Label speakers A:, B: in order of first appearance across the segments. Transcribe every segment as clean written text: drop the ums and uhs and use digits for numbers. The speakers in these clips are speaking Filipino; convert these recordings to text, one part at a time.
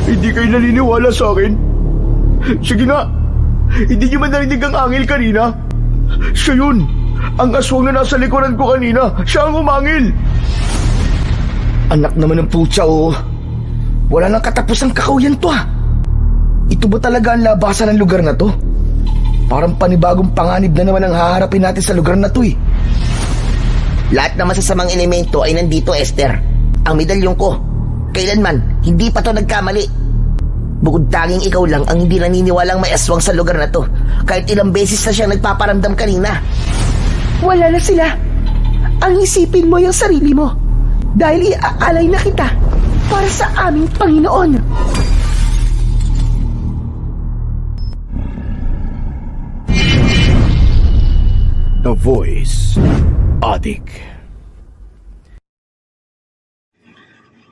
A: Hindi kayo naniniwala sa akin? Sige nga, hindi niyo man narinig ang angil kanina? Siya yun, ang aswang na nasa likuran ko kanina. Siya ang umangil. Anak naman ng putya, oh. Wala nang katapusang kakauyan to, ah. Ito ba talaga ang labasan ng lugar na to? Parang panibagong panganib na naman ang haharapin natin sa lugar na to, eh.
B: Lahat ng masasamang elemento ay nandito, Esther. Ang medalyon ko, kailanman, hindi pa to nagkamali. Bukod tanging ikaw lang ang hindi naniniwalang may aswang sa lugar na to. Kahit ilang beses na siya nagpaparamdam kanina.
C: Wala na sila. Ang isipin mo yung sarili mo. Dahil iaalay na kita para sa aming Panginoon.
A: The Voice Addict.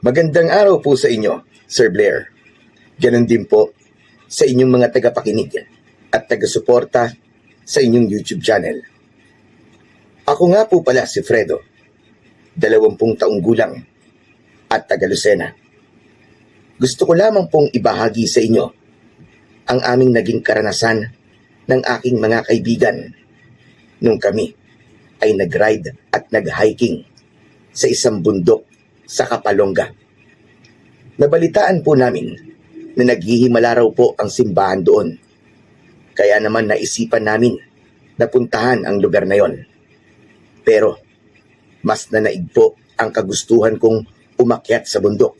D: Magandang araw po sa inyo, Sir Blair. Ganon din po sa inyong mga tagapakinig at taga-suporta sa inyong YouTube channel. Ako nga po pala si Fredo, 20 taong gulang at taga Lucena. Gusto ko lamang pong ibahagi sa inyo ang aming naging karanasan ng aking mga kaibigan nung kami ay nag-ride at nag-hiking sa isang bundok sa Kapalonga. Nabalitaan po namin na naghihimala raw po ang simbahan doon. Kaya naman naisipan namin na puntahan ang lugar na yon. Pero mas nanaig po ang kagustuhan kong umakyat sa bundok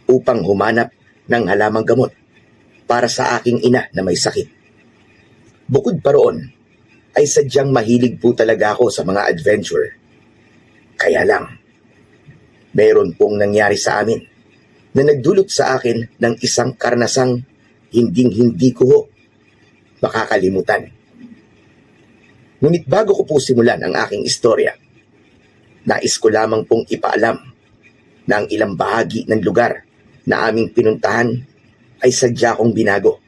D: upang humanap ng halamang gamot para sa aking ina na may sakit. Bukod pa roon, ay sadyang mahilig po talaga ako sa mga adventure. Kaya lang, mayroon pong nangyari sa amin na nagdulot sa akin ng isang karanasang hinding-hindi ko makakalimutan. Ngunit bago ko po simulan ang aking istorya, nais ko lamang pong ipaalam na ang ilang bahagi ng lugar na aming pinuntahan ay sadya kong binago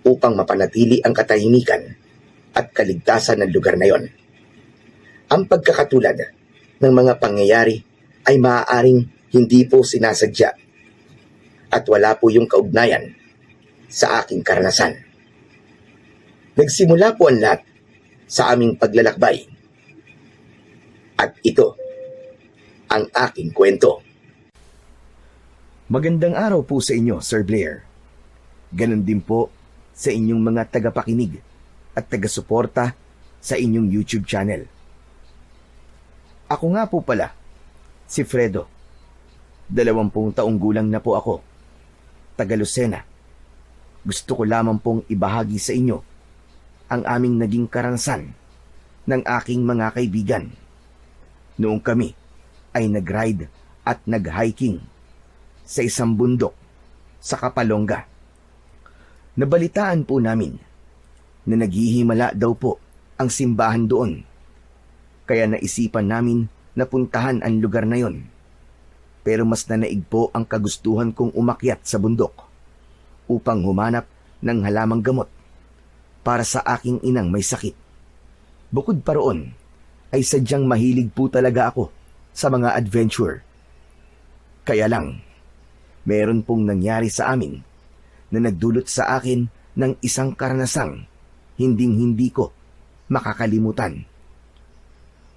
D: upang mapanatili ang katahimikan at kaligtasan ng lugar na yon. Ang pagkakatulad ng mga pangyayari ay maaaring hindi po sinasadya at wala po yung kaugnayan sa aking karanasan. Nagsimula po ang lahat sa aming paglalakbay. At ito ang aking kwento.
A: Magandang araw po sa inyo, Sir Blair. Ganon din po sa inyong mga tagapakinig at taga-suporta sa inyong YouTube channel. Ako nga po pala, si Fredo. 20 taong gulang na po ako. Taga Lucena. Gusto ko lamang pong ibahagi sa inyo ang aming naging karanasan ng aking mga kaibigan. Noong kami ay nag-ride at nag-hiking sa isang bundok sa Kapalonga. Nabalitaan po namin na naghihimala daw po ang simbahan doon. Kaya naisipan namin na puntahan ang lugar na yon. Pero mas nanaig po ang kagustuhan kong umakyat sa bundok upang humanap ng halamang gamot para sa aking inang may sakit. Bukod pa roon, ay sadyang mahilig po talaga ako sa mga adventure. Kaya lang, meron pong nangyari sa amin na nagdulot sa akin ng isang karanasang hinding-hindi ko makakalimutan.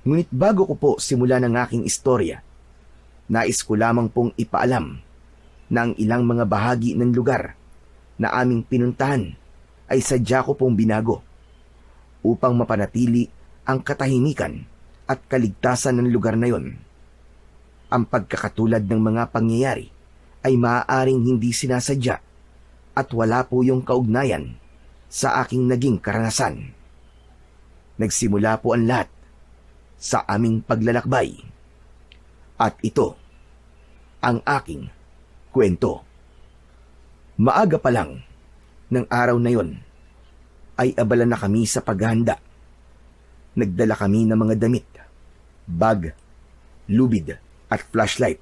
A: Ngunit bago ko po simulan ang aking istorya, nais ko lamang pong ipaalam na ang ilang mga bahagi ng lugar na aming pinuntahan ay sadya ko pong binago upang mapanatili ang katahimikan at kaligtasan ng lugar na yon. Ang pagkakatulad ng mga pangyayari ay maaaring hindi sinasadya at wala po yung kaugnayan sa aking naging karanasan. Nagsimula po ang lahat sa aming paglalakbay. At ito ang aking kwento. Maaga pa lang ng araw na yon ay abala na kami sa paghahanda. Nagdala kami ng mga damit, bag, lubid at flashlight.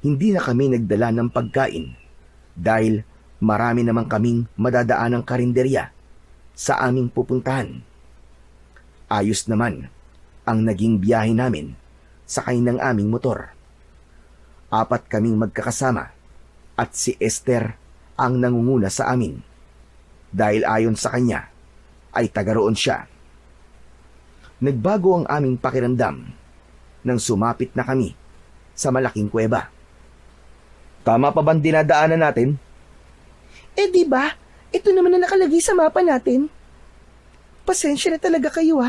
A: Hindi na kami nagdala ng pagkain dahil marami naman kaming madadaanang karinderya sa aming pupuntahan. Ayos naman ang naging biyahe namin sakay ng aming motor. 4 kaming magkakasama At si Esther ang nangunguna sa amin. Dahil ayon sa kanya, ay taga roon siya. Nagbago ang aming pakiramdam nang sumapit na kami sa malaking kuweba. Tama pa bang dinadaanan natin?
C: Eh di ba? Ito naman na nakalagay sa mapa natin. Pasensya na talaga kayo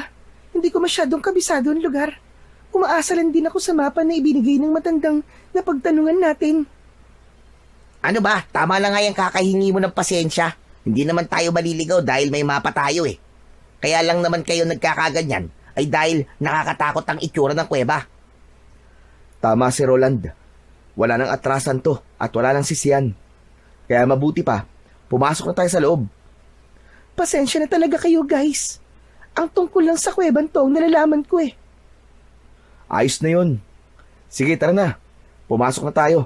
C: Hindi ko masyadong kabisado ang lugar. Umaasa lang din ako sa mapa na ibinigay ng matandang na pagtanungan natin.
B: Ano ba? Tama lang nga yung kakahingi mo ng pasensya. Hindi naman tayo maliligaw dahil may mapa tayo eh. Kaya lang naman kayo nagkakaganyan ay dahil nakakatakot ang itsura ng kuweba.
A: Tama si Roland. Wala nang atrasan to at wala nang sisiyan. Kaya mabuti pa, pumasok na tayo sa loob.
C: Pasensya na talaga kayo guys. Ang tungkol lang sa kuweban to ang nalalaman ko eh.
A: Ayos na yun. Sige, tara na. Pumasok na tayo.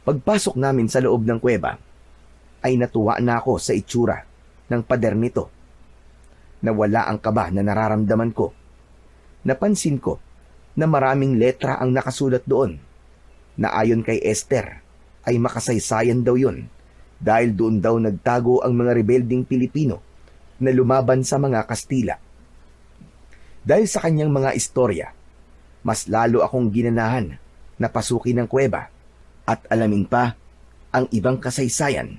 A: Pagpasok namin sa loob ng kuweba, ay natuwa na ako sa itsura ng pader nito. Nawala ang kaba na nararamdaman ko. Napansin ko na maraming letra ang nakasulat doon na ayon kay Esther ay makasaysayan daw yun dahil doon daw nagtago ang mga rebelding Pilipino na lumaban sa mga Kastila. Dahil sa kanyang mga istorya, mas lalo akong ginanahan na pasukin ng kuweba at alamin pa ang ibang kasaysayan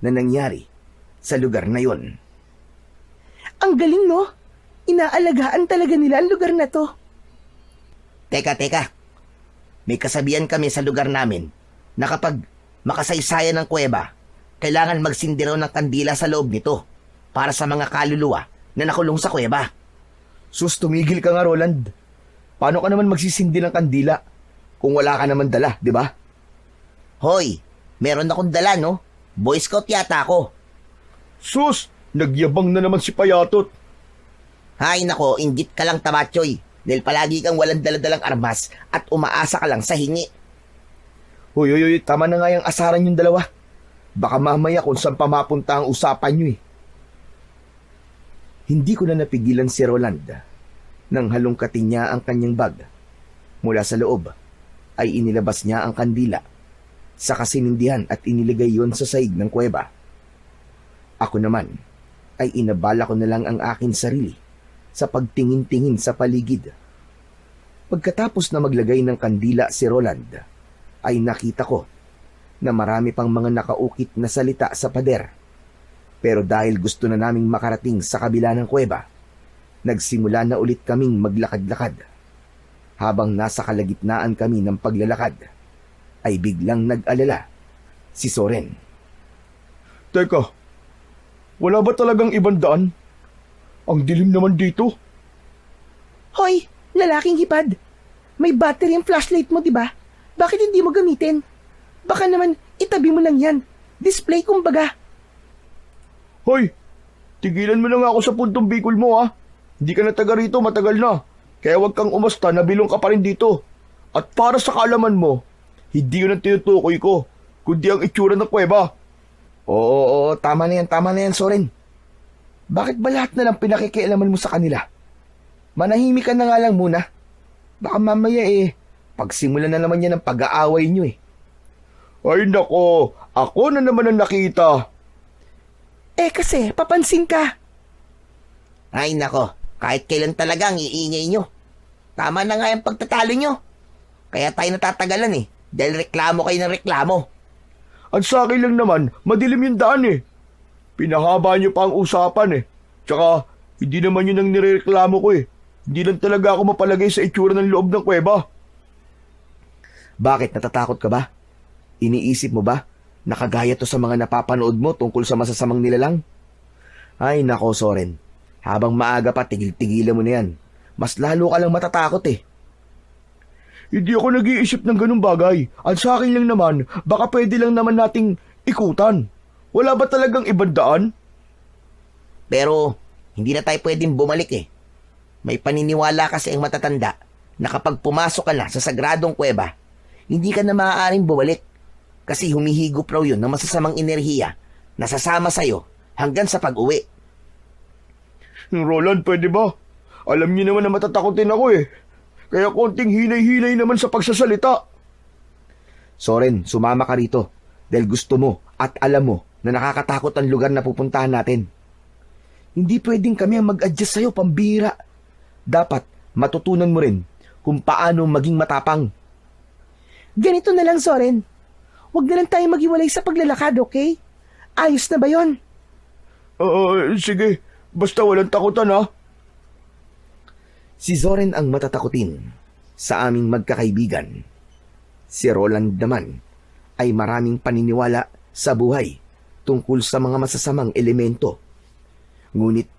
A: na nangyari sa lugar na yon.
C: Ang galing no? Inaalagaan talaga nila ang lugar na to.
B: Teka. May kasabihan kami sa lugar namin na kapag makasaysayan ng kuweba, kailangan magsindi raw ng kandila sa loob nito para sa mga kaluluwa na nakulong sa kuweba.
A: Sus, tumigil ka nga, Roland. Paano ka naman magsisindi ng kandila kung wala ka naman dala, di ba?
B: Hoy, meron akong dala no? Boy Scout yata ako.
A: Sus, nagyabang na naman si Payatot.
B: Hay nako, inggit ka lang tamatsoy. Dahil palagi kang walang daladalang armas at umaasa ka lang sa hingi.
A: Hoy, tama na nga yung asaran yung dalawa. Baka mamaya kung saan pa mapunta ang usapan nyo eh. Hindi ko na napigilan si Roland nang halongkatin niya ang kanyang bag. Mula sa loob ay inilabas niya ang kandila sa kasinindihan at iniligay yon sa saig ng kuweba. Ako naman ay inabala ko na lang ang aking sarili sa pagtingin-tingin sa paligid. Pagkatapos na maglagay ng kandila si Roland, ay nakita ko na marami pang mga nakaukit na salita sa pader. Pero dahil gusto na naming makarating sa kabila ng kuweba, nagsimula na ulit kaming maglakad-lakad. Habang nasa kalagitnaan kami ng paglalakad, ay biglang nag-alala si Soren.
E: Teka, wala ba talagang ibang daan? Ang dilim naman dito.
C: Hoy, lalaking hipad. May battery ang flashlight mo, di ba? Bakit hindi mo gamitin? Baka naman itabi mo lang yan. Display kumbaga.
E: Hoy, tigilan mo na nga ako sa puntong bikol mo ha. Hindi ka na taga rito, matagal na. Kaya huwag kang umasta na bilong ka pa rin dito. At para sa kaalaman mo, hindi yun ang tinutukoy ko, kundi ang itsura ng kuweba.
A: Oo, tama na yan, Soren. Bakit ba lahat na lang pinakikialaman mo sa kanila? Manahimik ka na nga lang muna. Baka mamaya pagsimulan na naman yan ang pag-aaway nyo eh.
E: Ay nako, ako na naman ang nakita.
C: Kasi, papansin ka.
B: Ay nako, kahit kailan talaga ang iingay nyo. Tama na nga yung pagtatalo nyo. Kaya tayo natatagalan dahil reklamo kayo ng reklamo.
E: At sa akin lang naman, madilim yung daan Pinahaba niyo pa ang usapan Tsaka, hindi naman yun ang nireklamo ko Hindi lang talaga ako mapalagay sa itsura ng loob ng kuweba.
A: Bakit, natatakot ka ba? Iniisip mo ba? Nakagaya to sa mga napapanood mo tungkol sa masasamang nilalang? Ay nako, Soren. Habang maaga pa, tigil-tigilan mo na yan. Mas lalo ka lang matatakot
E: Hindi ako nag-iisip ng ganung bagay. At sa akin lang naman, baka pwede lang naman nating ikutan. Wala ba talagang ibang daan?
B: Pero, hindi na tayo pwedeng bumalik May paniniwala kasi ang matatanda na kapag pumasok ka na sa sagradong kuweba, hindi ka na maaaring bumalik. Kasi humihigop raw yun ng masasamang enerhiya na sasama sa'yo hanggang sa pag-uwi.
E: Roland, pwede ba? Alam niyo naman na matatakotin ako Kaya konting hinay-hinay naman sa pagsasalita.
A: Soren, sumama ka rito dahil gusto mo at alam mo na nakakatakot ang lugar na pupuntahan natin. Hindi pwedeng kami ang mag-adjust sa'yo, pambira. Dapat matutunan mo rin kung paano maging matapang.
C: Ganito na lang, Soren. Huwag na lang tayo maghiwalay sa paglalakad, okay? Ayos na ba yon?
E: Sige. Basta walang takutan ha.
A: Si Soren ang matatakutin sa aming magkakaibigan. Si Roland naman ay maraming paniniwala sa buhay tungkol sa mga masasamang elemento. Ngunit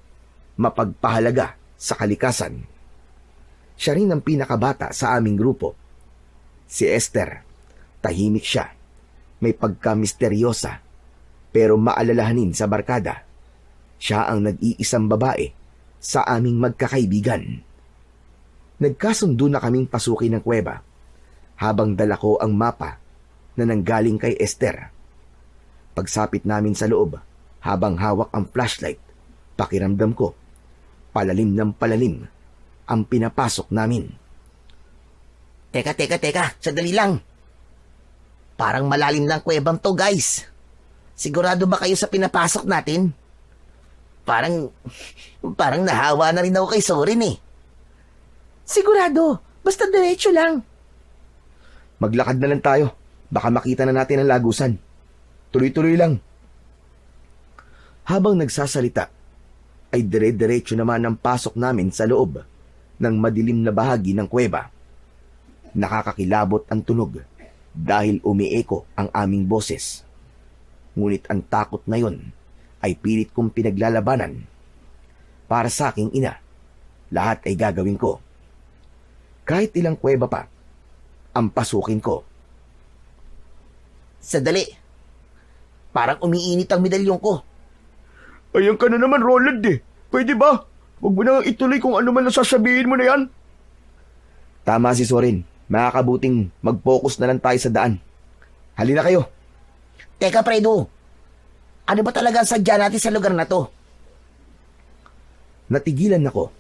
A: mapagpahalaga sa kalikasan. Siya rin ang pinakabata sa aming grupo. Si Esther, tahimik siya. May pagka-misteryosa pero maalalahanin sa barkada. Siya ang nag-iisang babae sa aming magkakaibigan. Nagkasundo na kaming pasukin ng kuweba habang dala ko ang mapa na nanggaling kay Esther. Pagsapit namin sa loob habang hawak ang flashlight, pakiramdam ko, palalim ng palalim ang pinapasok namin.
B: Teka, sandali lang. Parang malalim lang kuwebang to, guys. Sigurado ba kayo sa pinapasok natin? Parang nahawa na rin ako kay Soren eh.
C: Sigurado. Basta diretso lang.
A: Maglakad na lang tayo. Baka makita na natin ang lagusan. Tuloy-tuloy lang. Habang nagsasalita, ay dire-diretso naman ang pasok namin sa loob ng madilim na bahagi ng kuweba. Nakakakilabot ang tunog dahil umieko ang aming boses. Ngunit ang takot na yon ay pilit kong pinaglalabanan. Para sa aking ina, lahat ay gagawin ko. Kahit ilang kuweba pa, ang pasukin ko.
B: Sandali. Parang umiinit ang medalyong ko.
E: Ayan ka na naman, Roland eh. Pwede ba? Huwag mo na ituloy kung ano man nasasabihin mo na yan.
A: Tama si Soren. Makakabuting mag-focus na lang tayo sa daan. Halina kayo.
B: Teka, Fredo. Ano ba talaga ang sadya natin sa lugar na to?
A: Natigilan ako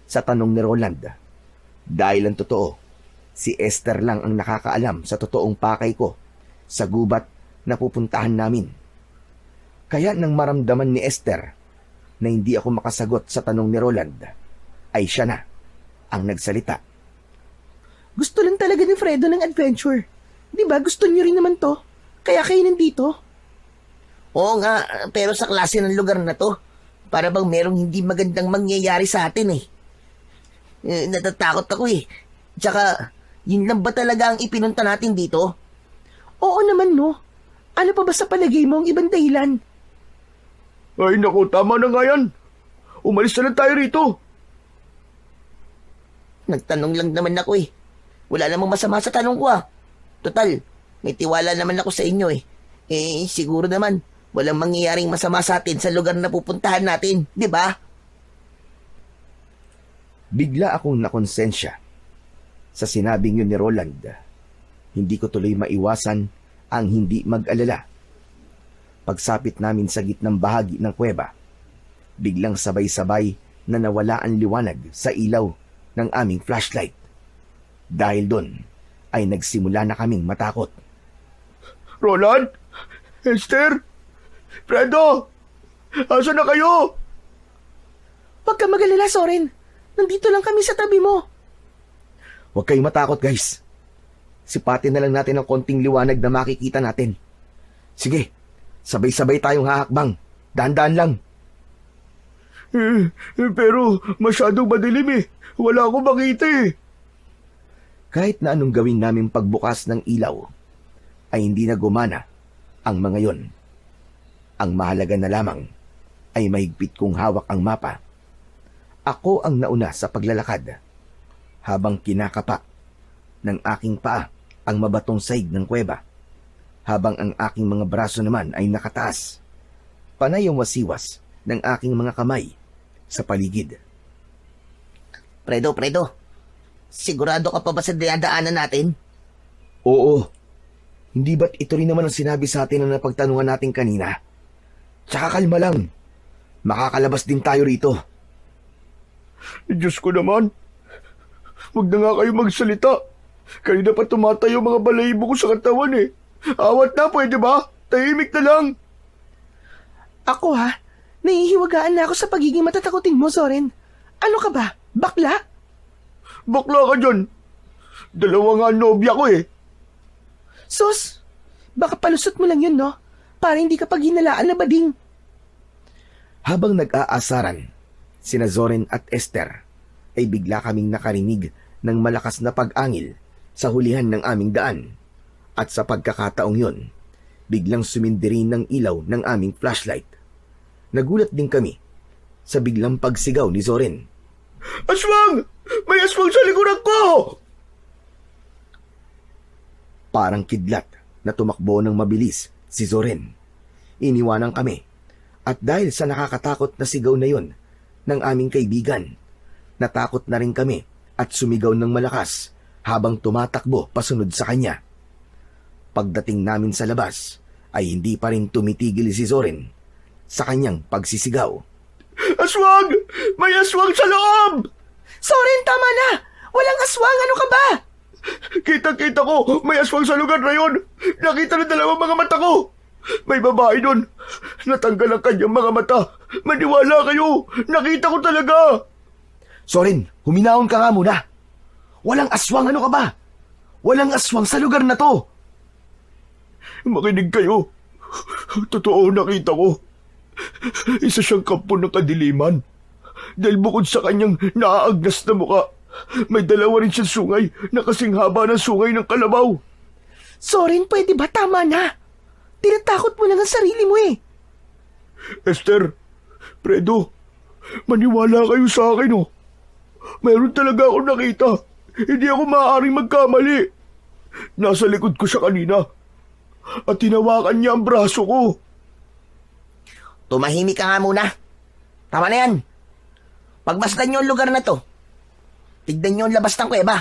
A: sa tanong ni Roland. Dahil ang totoo, si Esther lang ang nakakaalam sa totoong pakay ko sa gubat na pupuntahan namin. Kaya nang maramdaman ni Esther na hindi ako makasagot sa tanong ni Roland, ay siya na ang nagsalita.
C: Gusto lang talaga ni Fredo ng adventure. Di ba gusto niyo rin naman to? Kaya kayo nandito?
B: Oo nga, pero sa klase ng lugar na to, para bang merong hindi magandang mangyayari sa atin eh. Natatakot ako eh. Tsaka, yun lang ba talaga ang ipinunta natin dito?
C: Oo naman, no. Ano pa ba sa palagay mo ang ibang dahilan?
E: Ay naku, tama na nga yan. Umalis na lang tayo rito.
B: Nagtanong lang naman ako eh. Wala namang masama sa tanong ko ah. Total, may tiwala naman ako sa inyo eh. Siguro naman, walang mangyayaring masama sa atin sa lugar na pupuntahan natin, di ba?
A: Bigla akong nakonsensya sa sinabing yun ni Roland. Hindi ko tuloy maiwasan ang hindi mag-alala. Pagsapit namin sa gitnang bahagi ng kuweba, biglang sabay-sabay na nawala ang liwanag sa ilaw ng aming flashlight. Dahil doon ay nagsimula na kaming matakot.
E: Roland? Esther? Fredo? Asan na kayo?
C: Huwag ka mag-alala, Soren. Nandito lang kami sa tabi mo.
A: Huwag kayong matakot, guys. Sipatin na lang natin ang konting liwanag na makikita natin. Sige, sabay-sabay tayong hahakbang. Dahan-dahan lang.
E: Pero masyadong madilim eh. Wala akong makita eh.
A: Kahit na anong gawin namin pagbukas ng ilaw, ay hindi na gumana ang mga yon. Ang mahalaga na lamang ay mahigpit kong hawak ang mapa. Ako ang nauna sa paglalakad, habang kinakapa ng aking paa ang mabatong saig ng kuweba, habang ang aking mga braso naman ay nakataas. Panay ang wasiwas ng aking mga kamay sa paligid.
B: Fredo, sigurado ka pa ba sa dinadaanan natin?
A: Oo. Hindi ba't ito rin naman ang sinabi sa atin na napagtanungan natin kanina? Tsaka kalma lang. Makakalabas din tayo rito.
E: Diyos ko naman. Huwag na nga kayo magsalita. Kanina pa tumatayo mga balahibo ko sa katawan eh. Awat na, pwede ba? Tahimik na lang.
C: Ako ha, nahihiwagaan na ako sa pagiging matatakotin mo, Zoren. Ano ka ba? Bakla?
E: Bakla ka dyan. Dalawa nga ang nobya ko eh.
C: Sus, baka palusot mo lang yun, no? Para hindi ka paghinalaan na bading.
A: Habang nag-aasaran, sina Zoren at Esther ay bigla kaming nakarinig ng malakas na pag-angil sa hulihan ng aming daan. At sa pagkakataong yon, biglang sumindirin ng ilaw ng aming flashlight. Nagulat din kami sa biglang pagsigaw ni Zoren.
E: Aswang! May aswang sa likuran ko!
A: Parang kidlat na tumakbo ng mabilis si Zoren. Iniwanan kami at dahil sa nakakatakot na sigaw na yon ng aming kaibigan, natakot na rin kami at sumigaw ng malakas habang tumatakbo pasunod sa kanya. Pagdating namin sa labas ay hindi pa rin tumitigil si Zoren sa kanyang pagsisigaw.
E: Aswang! May aswang sa loob!
C: Zoren, tama na! Walang aswang, ano ka ba?
E: Kita-kita ko, may aswang sa lugar na yon. Nakita ng dalawang mga mata ko. May babae doon. Natanggal ang kanyang mga mata. Maniwala kayo, nakita ko talaga.
A: Zoren, huminahon ka nga muna. Walang aswang, ano ka ba? Walang aswang sa lugar na to.
E: Makinig kayo. Totoo nakita ko. Isa siyang kampo ng kadiliman. Dahil bukod sa kanyang naaagnas na muka, may dalawa rin siyang sungay na kasing haba ng sungay ng kalabaw.
C: Zoren, pwede ba? Tama na. Tinatakot mo lang ang sarili mo eh.
E: Esther, Fredo, maniwala kayo sa akin oh. Mayroon talaga akong nakita. Hindi ako maaaring magkamali. Nasa likod ko siya kanina. At tinawakan niya ang braso ko.
B: Tumahimik ka nga muna. Tama na yan. Pagmasdan niyo ang lugar na to. Tignan niyo ang labas ng kuweba.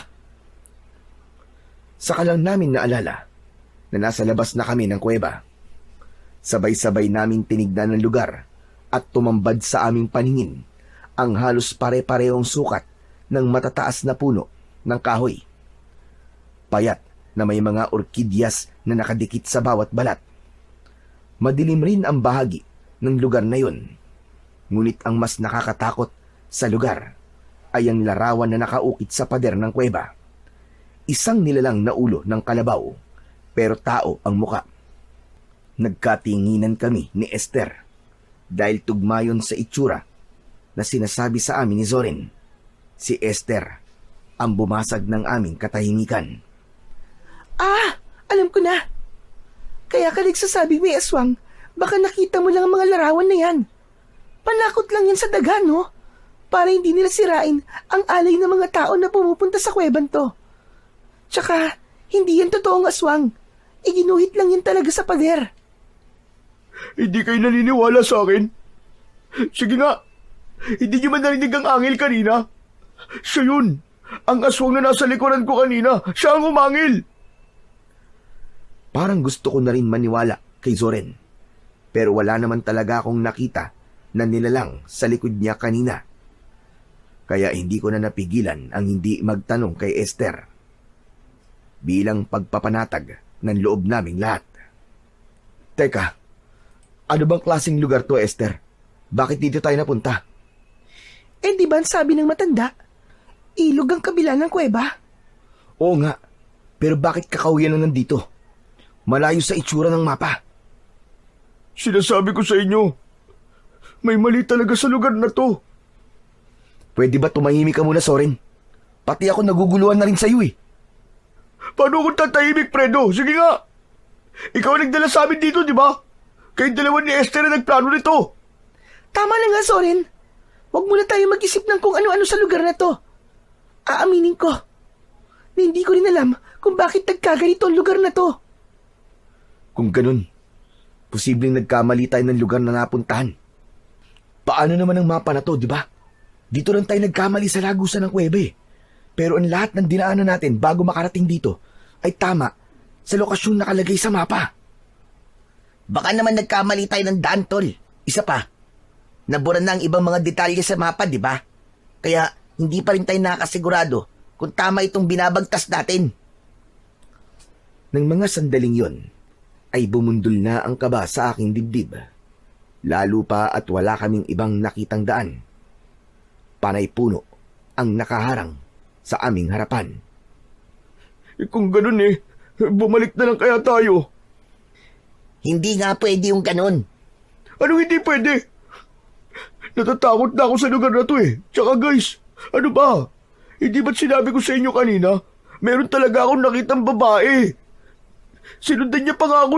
A: Saka lang namin naalala na nasa labas na kami ng kuweba. Sabay-sabay naming tinignan ng lugar at tumambad sa aming paningin ang halos pare-parehong sukat ng matataas na puno ng kahoy. Payat na may mga orkidyas na nakadikit sa bawat balat. Madilim rin ang bahagi ng lugar na yun. Ngunit ang mas nakakatakot sa lugar ay ang larawan na nakaukit sa pader ng kuweba. Isang nilalang na ulo ng kalabaw, pero tao ang muka. Nagkatinginan kami ni Esther dahil tugmayon sa itsura na sinasabi sa amin ni Zoren. Si Esther ang bumasag ng aming katahimikan.
C: Ah, alam ko na. Kaya ka nagsasabing may aswang, baka nakita mo lang ang mga larawan na yan. Panakot lang yan sa daga, no? Para hindi nila sirain ang alay ng mga tao na pumupunta sa kuweban to. Tsaka, hindi yan totoong aswang. Iginuhit lang yan talaga sa pader.
E: Hindi kayo naniniwala sa akin? Sige nga. Hindi niyo man narinig ang angel kanina? Siya yun. Ang aswang na nasa likuran ko kanina. Siya ang umangil.
A: Parang gusto ko na rin maniwala kay Zoren. Pero wala naman talaga akong nakita na nilalang sa likod niya kanina. Kaya hindi ko na napigilan ang hindi magtanong kay Esther. Bilang pagpapanatag ng loob naming lahat. Teka, ano bang klaseng lugar to, Esther? Bakit dito tayo napunta?
C: Eh di ba ang sabi ng matanda? Ilog ang kabila ng kuweba.
A: Oo nga, pero bakit kakawiyan na nandito? Malayo sa itsura ng mapa.
E: Sinasabi ko sa inyo, may mali talaga sa lugar na to.
A: Pwede ba tumahimik ka muna, Zoren? Pati ako naguguluhan na rin sa'yo eh.
E: Paano kung tatahimik, Fredo? Sige nga. Ikaw ang nagdala sa amin dito, di ba? Kayong dalawa ni Esther na nagplano nito.
C: Tama na nga, Zoren. Huwag muna tayo mag-isip ng kung ano-ano sa lugar na to. Aaminin ko na hindi ko rin alam kung bakit nagkaganito ang lugar na to.
A: Kung ganun, posibleng nagkamali tayo ng lugar na napuntahan. Paano naman ang mapa na to, di ba? Dito lang tayo nagkamali sa lagusan ng kuweba eh. Pero ang lahat ng dinaanan natin bago makarating dito ay tama sa lokasyong nakalagay sa mapa.
B: Baka naman nagkamali tayo ng daan, tol. Isa pa, nabura na ang ibang mga detalye sa mapa, di ba? Kaya hindi pa rin tayo nakasigurado kung tama itong binabagtas natin.
A: Nang mga sandaling yon, ay bumundol na ang kaba sa aking dibdib. Lalo pa at wala kaming ibang nakitang daan. Panay puno ang nakaharang sa aming harapan.
E: Kung ganun bumalik na lang kaya tayo.
B: Hindi nga pwede yung ganun.
E: Ano hindi pwede? Natatakot na ako sa lugar na to Tsaka guys, ano ba? Hindi ba't sinabi ko sa inyo kanina? Meron talaga akong nakitang babae. Sinundan niya pa nga ako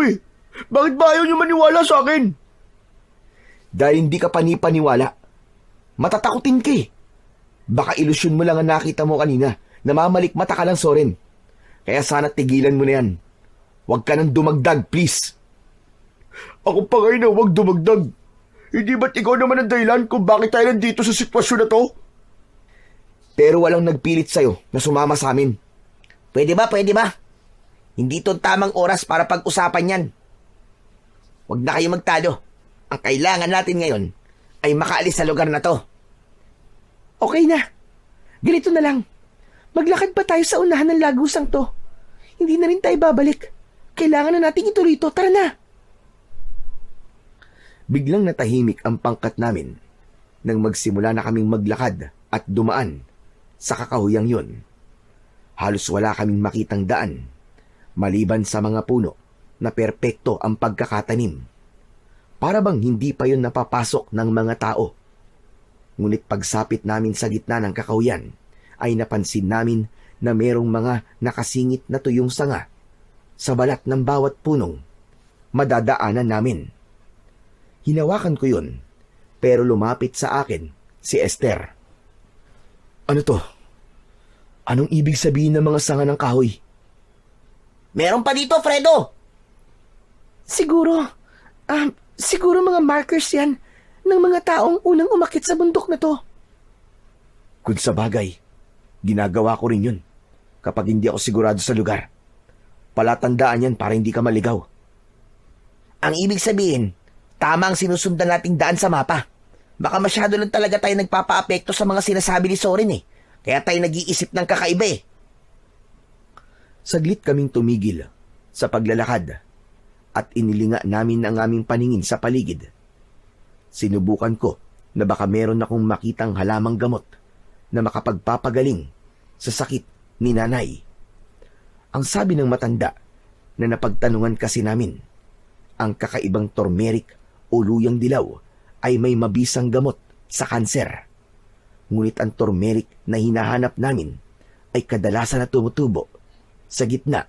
E: Bakit ba ayaw niyo maniwala sa akin?
A: Dahil hindi ka panipaniwala. Matatakutin ka Baka ilusyon mo lang ang nakita mo kanina. Namamalikmata ka lang, Soren. Kaya sana tigilan mo na yan. Huwag ka nang dumagdag, please.
E: Ako pa ngayon na huwag dumagdag. Hindi ba't ikaw naman ang dahilan kung bakit tayo nandito sa sitwasyon na to?
A: Pero walang nagpilit sa'yo na sumama sa amin.
B: Pwede ba? Hindi to tamang oras para pag-usapan yan. Huwag na kayo magtalo. Ang kailangan natin ngayon ay makaalis sa lugar na to.
C: Okay na. Ganito na lang. Maglakad pa tayo sa unahan ng lagusang to. Hindi na rin tayo babalik. Kailangan na nating ituloy ito. Tara na.
A: Biglang natahimik ang pangkat namin nang magsimula na kaming maglakad at dumaan sa kakahuyang yon. Halos wala kaming makitang daan, maliban sa mga puno na perpekto ang pagkakatanim. Para bang hindi pa yon napapasok ng mga tao. Ngunit pagsapit namin sa gitna ng kakahuyan, ay napansin namin na merong mga nakasingit na tuyong sanga sa balat ng bawat punong madadaanan namin. Hinawakan ko yun, pero lumapit sa akin si Esther. Ano to? Anong ibig sabihin ng mga sanga ng kahoy?
B: Meron pa dito, Fredo!
C: Siguro mga markers yan ng mga taong unang umakit sa bundok na to.
A: Kung sa bagay, ginagawa ko rin yun kapag hindi ako sigurado sa lugar. Palatandaan yan para hindi ka maligaw.
B: Ang ibig sabihin, tama ang sinusundan nating daan sa mapa. Baka masyado lang talaga tayo nagpapa-apekto sa mga sinasabi ni Soren Kaya tayo nag-iisip ng kakaiba
A: Saglit kaming tumigil sa paglalakad at inilinga namin ang aming paningin sa paligid. Sinubukan ko na baka meron akong makitang halamang gamot na makapagpapagaling sa sakit ni nanay. Ang sabi ng matanda na napagtanungan kasi namin, ang kakaibang turmeric o luyang dilaw ay may mabisang gamot sa kanser. Ngunit ang turmeric na hinahanap namin ay kadalasan na tumutubo sa gitna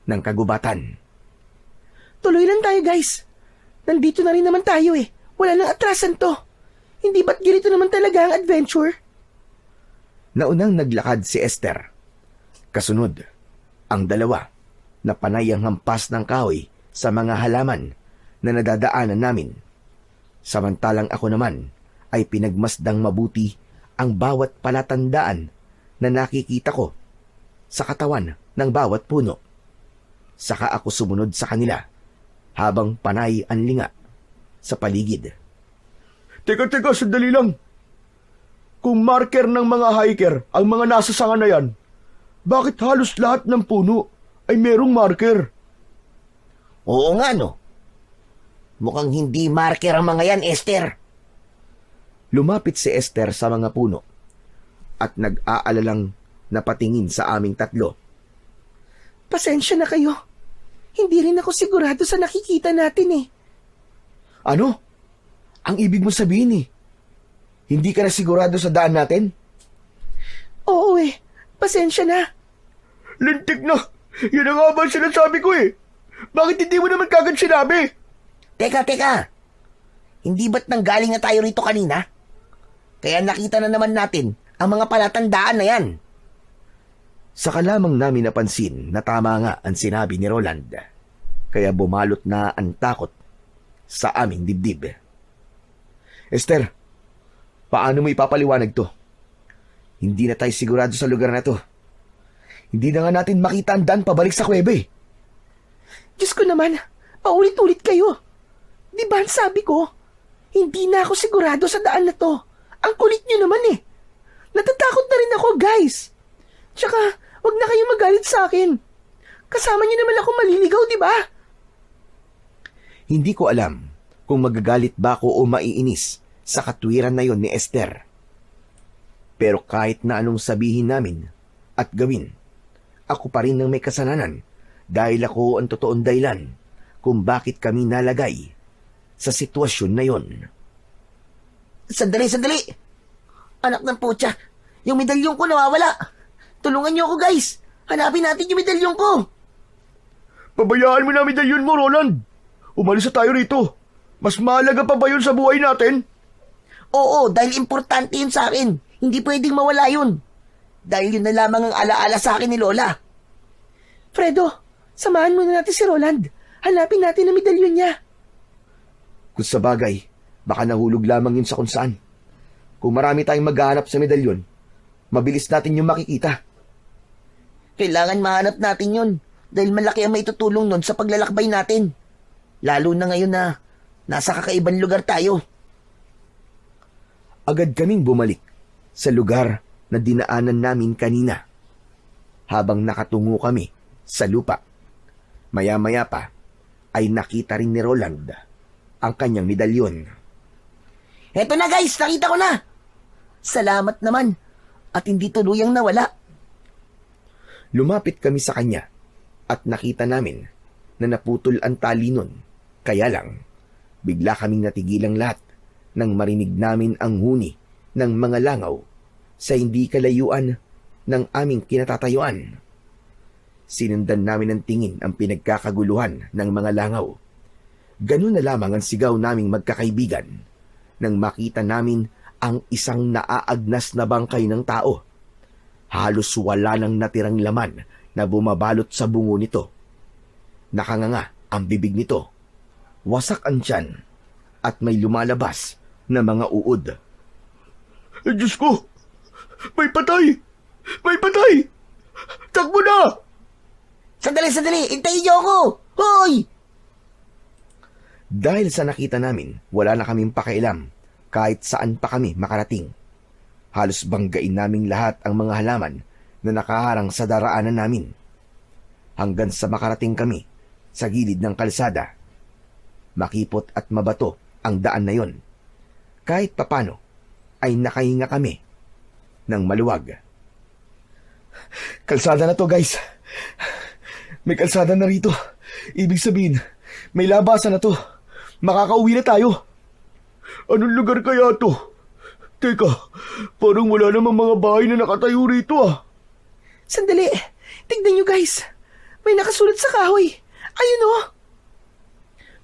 A: ng kagubatan.
C: Tuloy lang tayo, guys. Nandito na rin naman tayo Wala nang atrasan to. Hindi ba't ganito naman talaga ang adventure?
A: Naunang naglakad si Esther. Kasunod, ang dalawa na panay ang hampas ng kahoy sa mga halaman na nadadaanan namin. Samantalang ako naman ay pinagmasdang mabuti ang bawat palatandaan na nakikita ko sa katawan ng bawat puno. Saka ako sumunod sa kanila habang panay ang linga sa paligid.
E: Teka, sandali lang. Kung marker ng mga hiker ang mga nasa sanga na yan, bakit halos lahat ng puno ay merong marker?
B: Oo nga, no? Mukhang hindi marker ang mga yan, Esther.
A: Lumapit si Esther sa mga puno at nag-aalalang napatingin sa aming tatlo.
C: Pasensya na kayo. Hindi rin ako sigurado sa nakikita natin
A: Ano? Ang ibig mo sabihin hindi ka na sigurado sa daan natin?
C: Oo pasensya na.
E: Lintik na! Yan ang nga ba sinasabi ko Bakit hindi mo naman kagad sinabi?
B: Teka. Hindi ba't nanggaling na tayo rito kanina? Kaya nakita na naman natin ang mga palatandaan na yan.
A: Saka lamang namin napansin na tama nga ang sinabi ni Roland. Kaya bumalot na ang takot sa aming dibdib. Esther, paano mo ipapaliwanag to? Hindi na tayo sigurado sa lugar na to. Hindi na nga natin makita ang daan pabalik sa kuwebe.
C: Diyos ko naman, paulit-ulit kayo. Di ba ang sabi ko, hindi na ako sigurado sa daan na to. Ang kulit nyo naman Natatakot na rin ako, guys. Tsaka, wag na kayo magalit sa akin. Kasama niyo naman ako maliligaw, di ba?
A: Hindi ko alam kung magagalit ba ako o maiinis sa katwiran na yon ni Esther. Pero kahit na anong sabihin namin at gawin, ako pa rin ang may kasalanan dahil ako ang totoong dahilan kung bakit kami nalagay sa sitwasyon na yon.
B: Sandali, sandali! Anak ng putya, yung medalyon ko nawawala. Tulungan niyo ako, guys. Hanapin natin yung medalyon ko.
E: Pabayaan mo na medalyon mo, Roland. Umalis na tayo rito. Mas mahalaga pa ba yun sa buhay natin?
B: Oo, dahil importante yun sa akin. Hindi pwedeng mawala yun. Dahil yun na lamang ang alaala sa akin ni Lola.
C: Fredo, samahan muna natin si Roland. Hanapin natin ang medalyon niya.
A: Kung sa bagay, baka nahulog lamang yun sa kung saan. Kung marami tayong maghahanap sa medalyon, mabilis natin yung makikita.
B: Kailangan mahanap natin yun. Dahil malaki ang maitutulong nun sa paglalakbay natin. Lalo na ngayon na nasa kakaibang lugar tayo.
A: Agad kaming bumalik sa lugar na dinaanan namin kanina. Habang nakatungo kami sa lupa, maya-maya pa ay nakita rin ni Roland ang kanyang medalyon.
B: Eto na, guys, nakita ko na. Salamat naman. At hindi tuluyang nawala.
A: Lumapit kami sa kanya at nakita namin na naputol ang tali nun. Kaya lang, bigla kaming natigilang lahat nang marinig namin ang huni ng mga langaw sa hindi kalayuan ng aming kinatatayuan. Sinundan namin ng tingin ang pinagkakaguluhan ng mga langaw. Ganun na lamang ang sigaw naming magkakaibigan nang makita namin ang isang naaagnas na bangkay ng tao. Halos wala nang natirang laman na bumabalot sa bungo nito. Nakanganga ang bibig nito. Wasak ang tiyan at may lumalabas na mga uod.
E: Diyos ko! May patay! May patay! Takbo na!
B: Sandali, sandali! Hintayin niyo ako! Hoy!
A: Dahil sa nakita namin, wala na kaming pakialam kahit saan pa kami makarating. Halos banggain naming lahat ang mga halaman na nakaharang sa daraanan namin. Hanggang sa makarating kami sa gilid ng kalsada. Makipot at mabato ang daan na yon. Kahit papano ay nakahinga kami ng maluwag.
E: Kalsada na to, guys. May kalsada na rito. Ibig sabihin, may labasan na to. Makakauwi na tayo. Anong lugar kaya to? Teka, parang wala namang mga bahay na nakatayo rito ah.
C: Sandali, tignan niyo guys. May nakasulat sa kahoy. Ayun oh.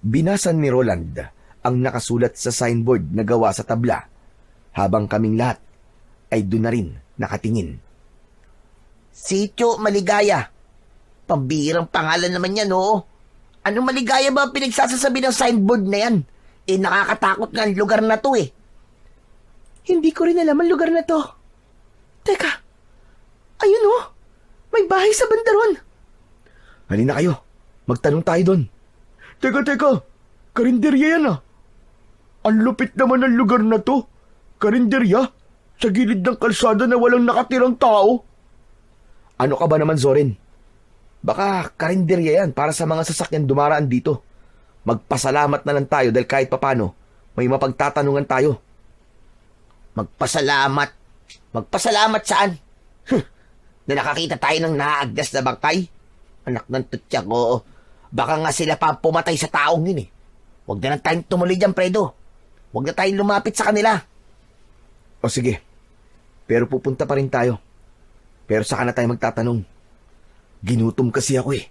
A: Binasan ni Roland ang nakasulat sa signboard na gawa sa tabla, habang kaming lahat ay doon na rin nakatingin.
B: Sitio Maligaya. Pambihirang pangalan naman yan, oo. Anong maligaya ba ang pinagsasasabi ng signboard na yan? Nakakatakot nga ang lugar na to eh.
C: Hindi ko rin alam ang lugar na to. Teka, ayun oh. May bahay sa bandaron.
A: Halina kayo, magtanong tayo doon.
E: Teka, karinderya yan ah. Ang lupit naman ng lugar na to. Karinderya? Sa gilid ng kalsada na walang nakatirang tao?
A: Ano ka ba naman, Zorin? Baka karinderya yan para sa mga sasakyan dumaraan dito. Magpasalamat na lang tayo dahil kahit papano may mapagtatanungan tayo.
B: Magpasalamat. Magpasalamat saan? Na nakakita tayo ng naagdas na bangkay? Anak ng tutya ko. Baka nga sila pa pumatay sa taong yun eh. Huwag na lang tayong tumuloy dyan, Fredo. Huwag na tayong lumapit sa kanila.
A: O sige, pero pupunta pa rin tayo. Pero saka na tayo magtatanong. Ginutom kasi ako eh.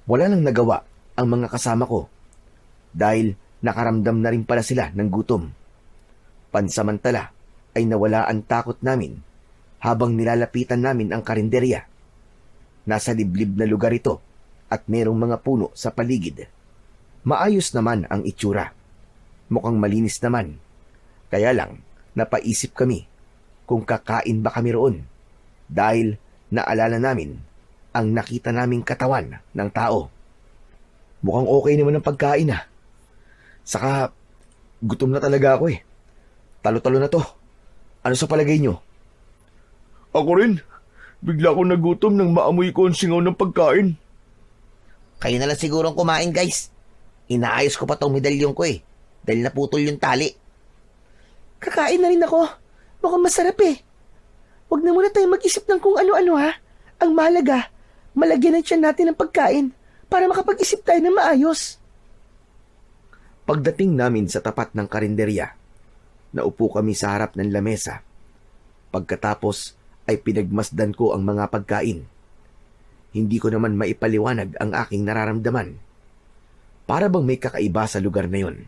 A: Wala nang nagawa ang mga kasama ko dahil nakaramdam na rin pala sila ng gutom. Pansamantala ay nawala ang takot namin habang nilalapitan namin ang karinderya. Nasa liblib na lugar ito at merong mga puno sa paligid. Maayos naman ang itsura. Mukhang malinis naman. Kaya lang, napaisip kami kung kakain ba kami roon dahil naalala namin ang nakita naming katawan ng tao. Mukhang okay naman ang pagkain ah. Saka, gutom na talaga ako eh. Talo-talo na to. Ano sa palagay nyo?
E: Ako rin. Bigla akong nagutom nang maamoy ko ang singaw ng pagkain.
B: Kayo na lang sigurong kumain, guys. Inaayos ko pa tong medalyon ko eh. Dahil naputol yung tali.
C: Kakain na rin ako. Mukhang masarap eh. Huwag na muna tayo mag-isip ng kung ano-ano ha. Ang mahalaga, malagyan ng tiyan natin ng pagkain para makapag-isip tayo ng maayos.
A: Pagdating namin sa tapat ng karinderya, naupo kami sa harap ng lamesa. Pagkatapos ay pinagmasdan ko ang mga pagkain. Hindi ko naman maipaliwanag ang aking nararamdaman. Para bang may kakaiba sa lugar na yon.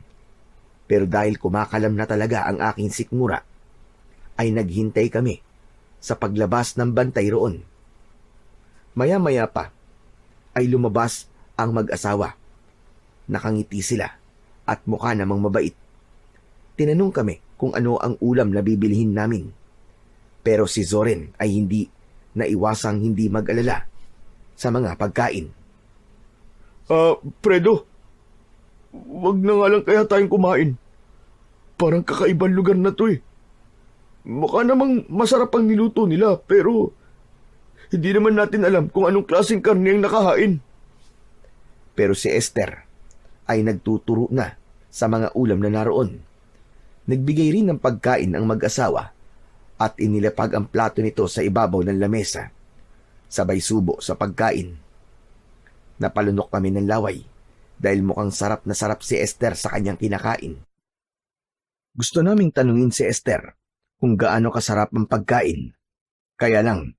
A: Pero dahil kumakalam na talaga ang aking sikmura, ay naghintay kami sa paglabas ng bantay roon. Maya-maya pa ay lumabas ang mag-asawa. Nakangiti sila at mukha namang mabait. Tinanong kami kung ano ang ulam na bibilhin namin. Pero si Zoren ay hindi naiwasang hindi mag-alala sa mga pagkain.
E: Fredo, wag na nga lang kaya tayong kumain. Parang kakaibang lugar na to eh. Mukha namang masarap ang niluto nila, pero hindi naman natin alam kung anong klaseng karne ang nakahain.
A: Pero si Esther ay nagtuturo na sa mga ulam na naroon. Nagbigay rin ng pagkain ang mag-asawa at inilapag ang plato nito sa ibabaw ng lamesa. Sabay subo sa pagkain. Napalunok kami ng laway dahil mukhang sarap na sarap si Esther sa kanyang kinakain. Gusto naming tanungin si Esther kung gaano kasarap ang pagkain. Kaya lang,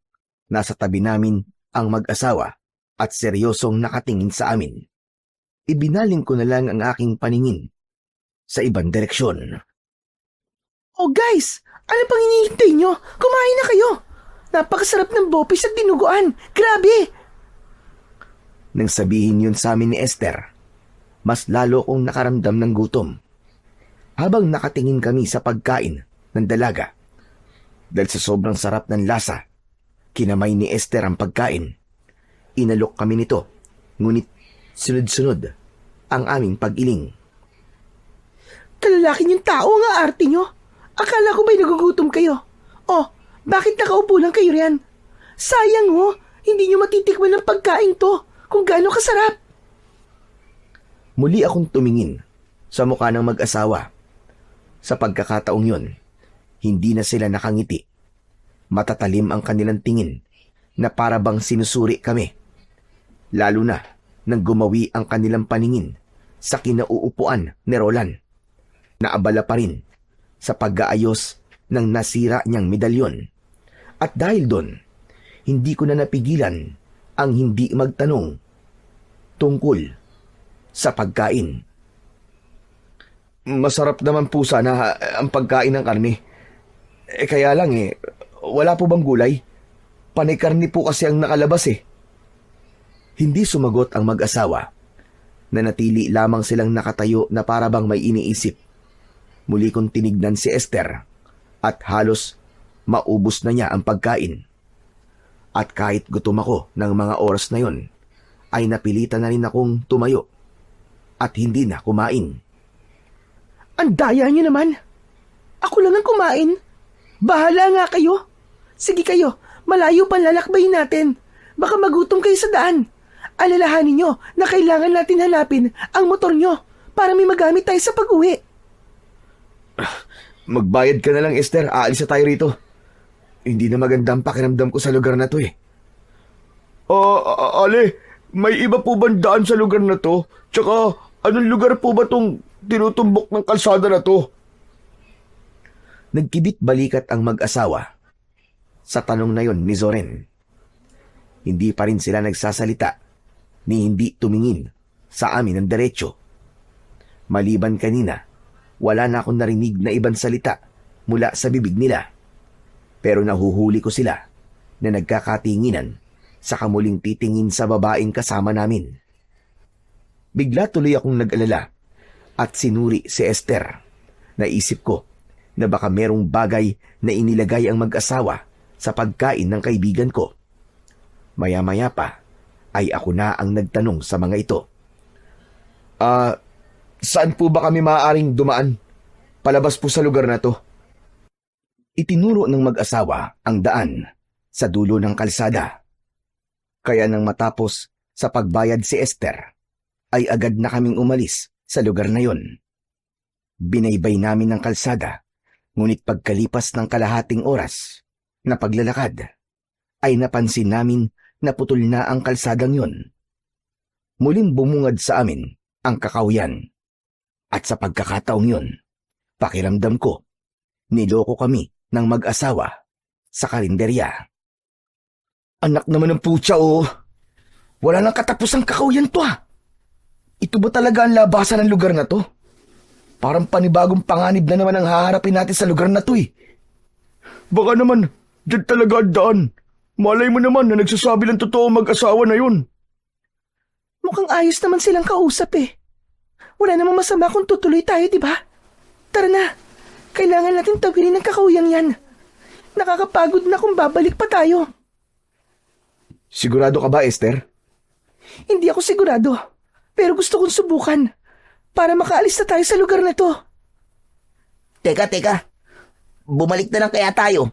A: nasa tabi namin ang mag-asawa at seryosong nakatingin sa amin. Ibinaling ko na lang ang aking paningin sa ibang direksyon.
C: Oh guys, ano pang hinihintay nyo? Kumain na kayo. Napakasarap ng bopis at dinuguan. Grabe!
A: Nang sabihin yun sa amin ni Esther, mas lalo kong nakaramdam ng gutom. Habang nakatingin kami sa pagkain ng dalaga, dahil sa sobrang sarap ng lasa, kinamay ni Esther ang pagkain. Inalok kami nito, ngunit sunod-sunod ang aming pag-iling.
C: Kalalaki niyong tao nga arte nyo. Akala ko ba'y nagugutom kayo? Oh, bakit nakaupo lang kayo riyan? Sayang ho, hindi nyo matitikman ng pagkain to kung gaano kasarap.
A: Muli akong tumingin sa mukha ng mag-asawa. Sa pagkakataong yun, hindi na sila nakangiti. Matatalim ang kanilang tingin na para bang sinusuri kami. Lalo na nang gumawi ang kanilang paningin sa kinauupuan ni Roland. Naabala pa rin sa pag-aayos ng nasira niyang medalyon. At dahil doon, hindi ko na napigilan ang hindi magtanong tungkol sa pagkain. Masarap naman po sana ang pagkain ng karne. Kaya lang wala po bang gulay? Panay karne po kasi ang nakalabas eh. Hindi sumagot ang mag-asawa. Nanatili lamang silang nakatayo na para bang may iniisip. Muli kong tinignan si Esther at halos maubos na niya ang pagkain. At kahit gutom ako ng mga oras na yon, ay napilitan na rin akong tumayo at hindi na kumain.
C: Ang daya niyo naman. Ako lang ang kumain. Bahala nga kayo. Sige kayo, malayo pang lalakbayin natin. Baka magutom kayo sa daan. Alalahanin nyo na kailangan natin hanapin ang motor nyo para may magamit tayo sa pag-uwi.
A: Magbayad ka na lang, Esther. Aalis na tayo rito. Hindi na maganda ang pakiramdam ko sa lugar na to eh.
E: Ale, may iba po bang daan sa lugar na to? Tsaka, anong lugar po ba tong tinutumbok ng kalsada na to?
A: Nagkibit balikat ang mag-asawa sa tanong na yon ni Zoren. Hindi pa rin sila nagsasalita ni hindi tumingin sa amin ng diretsyo. Maliban kanina, wala na akong narinig na ibang salita mula sa bibig nila. Pero nahuhuli ko sila na nagkakatinginan sa kamuling titingin sa babaeng kasama namin. Bigla tuloy akong nag-alala at sinuri si Esther. Naisip ko na baka merong bagay na inilagay ang mag-asawa sa pagkain ng kaibigan ko. Maya-maya pa ay ako na ang nagtanong sa mga ito. Saan po ba kami maaaring dumaan? Palabas po sa lugar na to. Itinuro ng mag-asawa ang daan sa dulo ng kalsada. Kaya nang matapos sa pagbayad si Esther, ay agad na kaming umalis sa lugar na yon. Binaybay namin ang kalsada, ngunit pagkalipas ng kalahating oras na paglalakad, ay napansin namin na putol na ang kalsadang yon. Muling bumungad sa amin ang kakawyan. At sa pagkakataong yon, pakiramdam ko, niloko kami ng mag-asawa sa karinderya. Anak naman ng putya, oh. Wala nang katapusang kakawyan to, ah. Ito ba talaga ang labasan ng lugar na to? Parang panibagong panganib na naman ang haharapin natin sa lugar na to, eh.
E: Baka naman, dyan talaga ang daan. Malay mo naman na nagsasabi ng totoo mag-asawa na yun.
C: Mukhang ayos naman silang kausap eh. Wala namang masama kung tutuloy tayo, di ba? Tara na. Kailangan natin tawirin ang kakawiyang yan. Nakakapagod na kung babalik pa tayo.
A: Sigurado ka ba, Esther?
C: Hindi ako sigurado. Pero gusto kong subukan. Para makaalis na tayo sa lugar na to.
B: Teka. Bumalik na lang kaya tayo.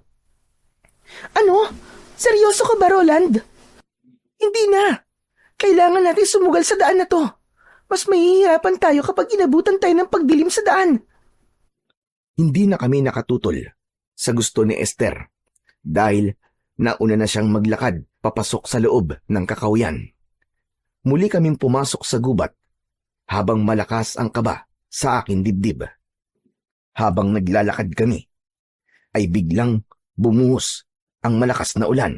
C: Ano? Seryoso ka ba, Roland? Hindi na. Kailangan natin sumugal sa daan na to. Mas mahihirapan tayo kapag inabutan tayo ng pagdilim sa daan.
A: Hindi na kami nakatutol sa gusto ni Esther dahil nauna na siyang maglakad papasok sa loob ng kakawyan. Muli kaming pumasok sa gubat habang malakas ang kaba sa aking dibdib. Habang naglalakad kami, ay biglang bumuhos ang malakas na ulan.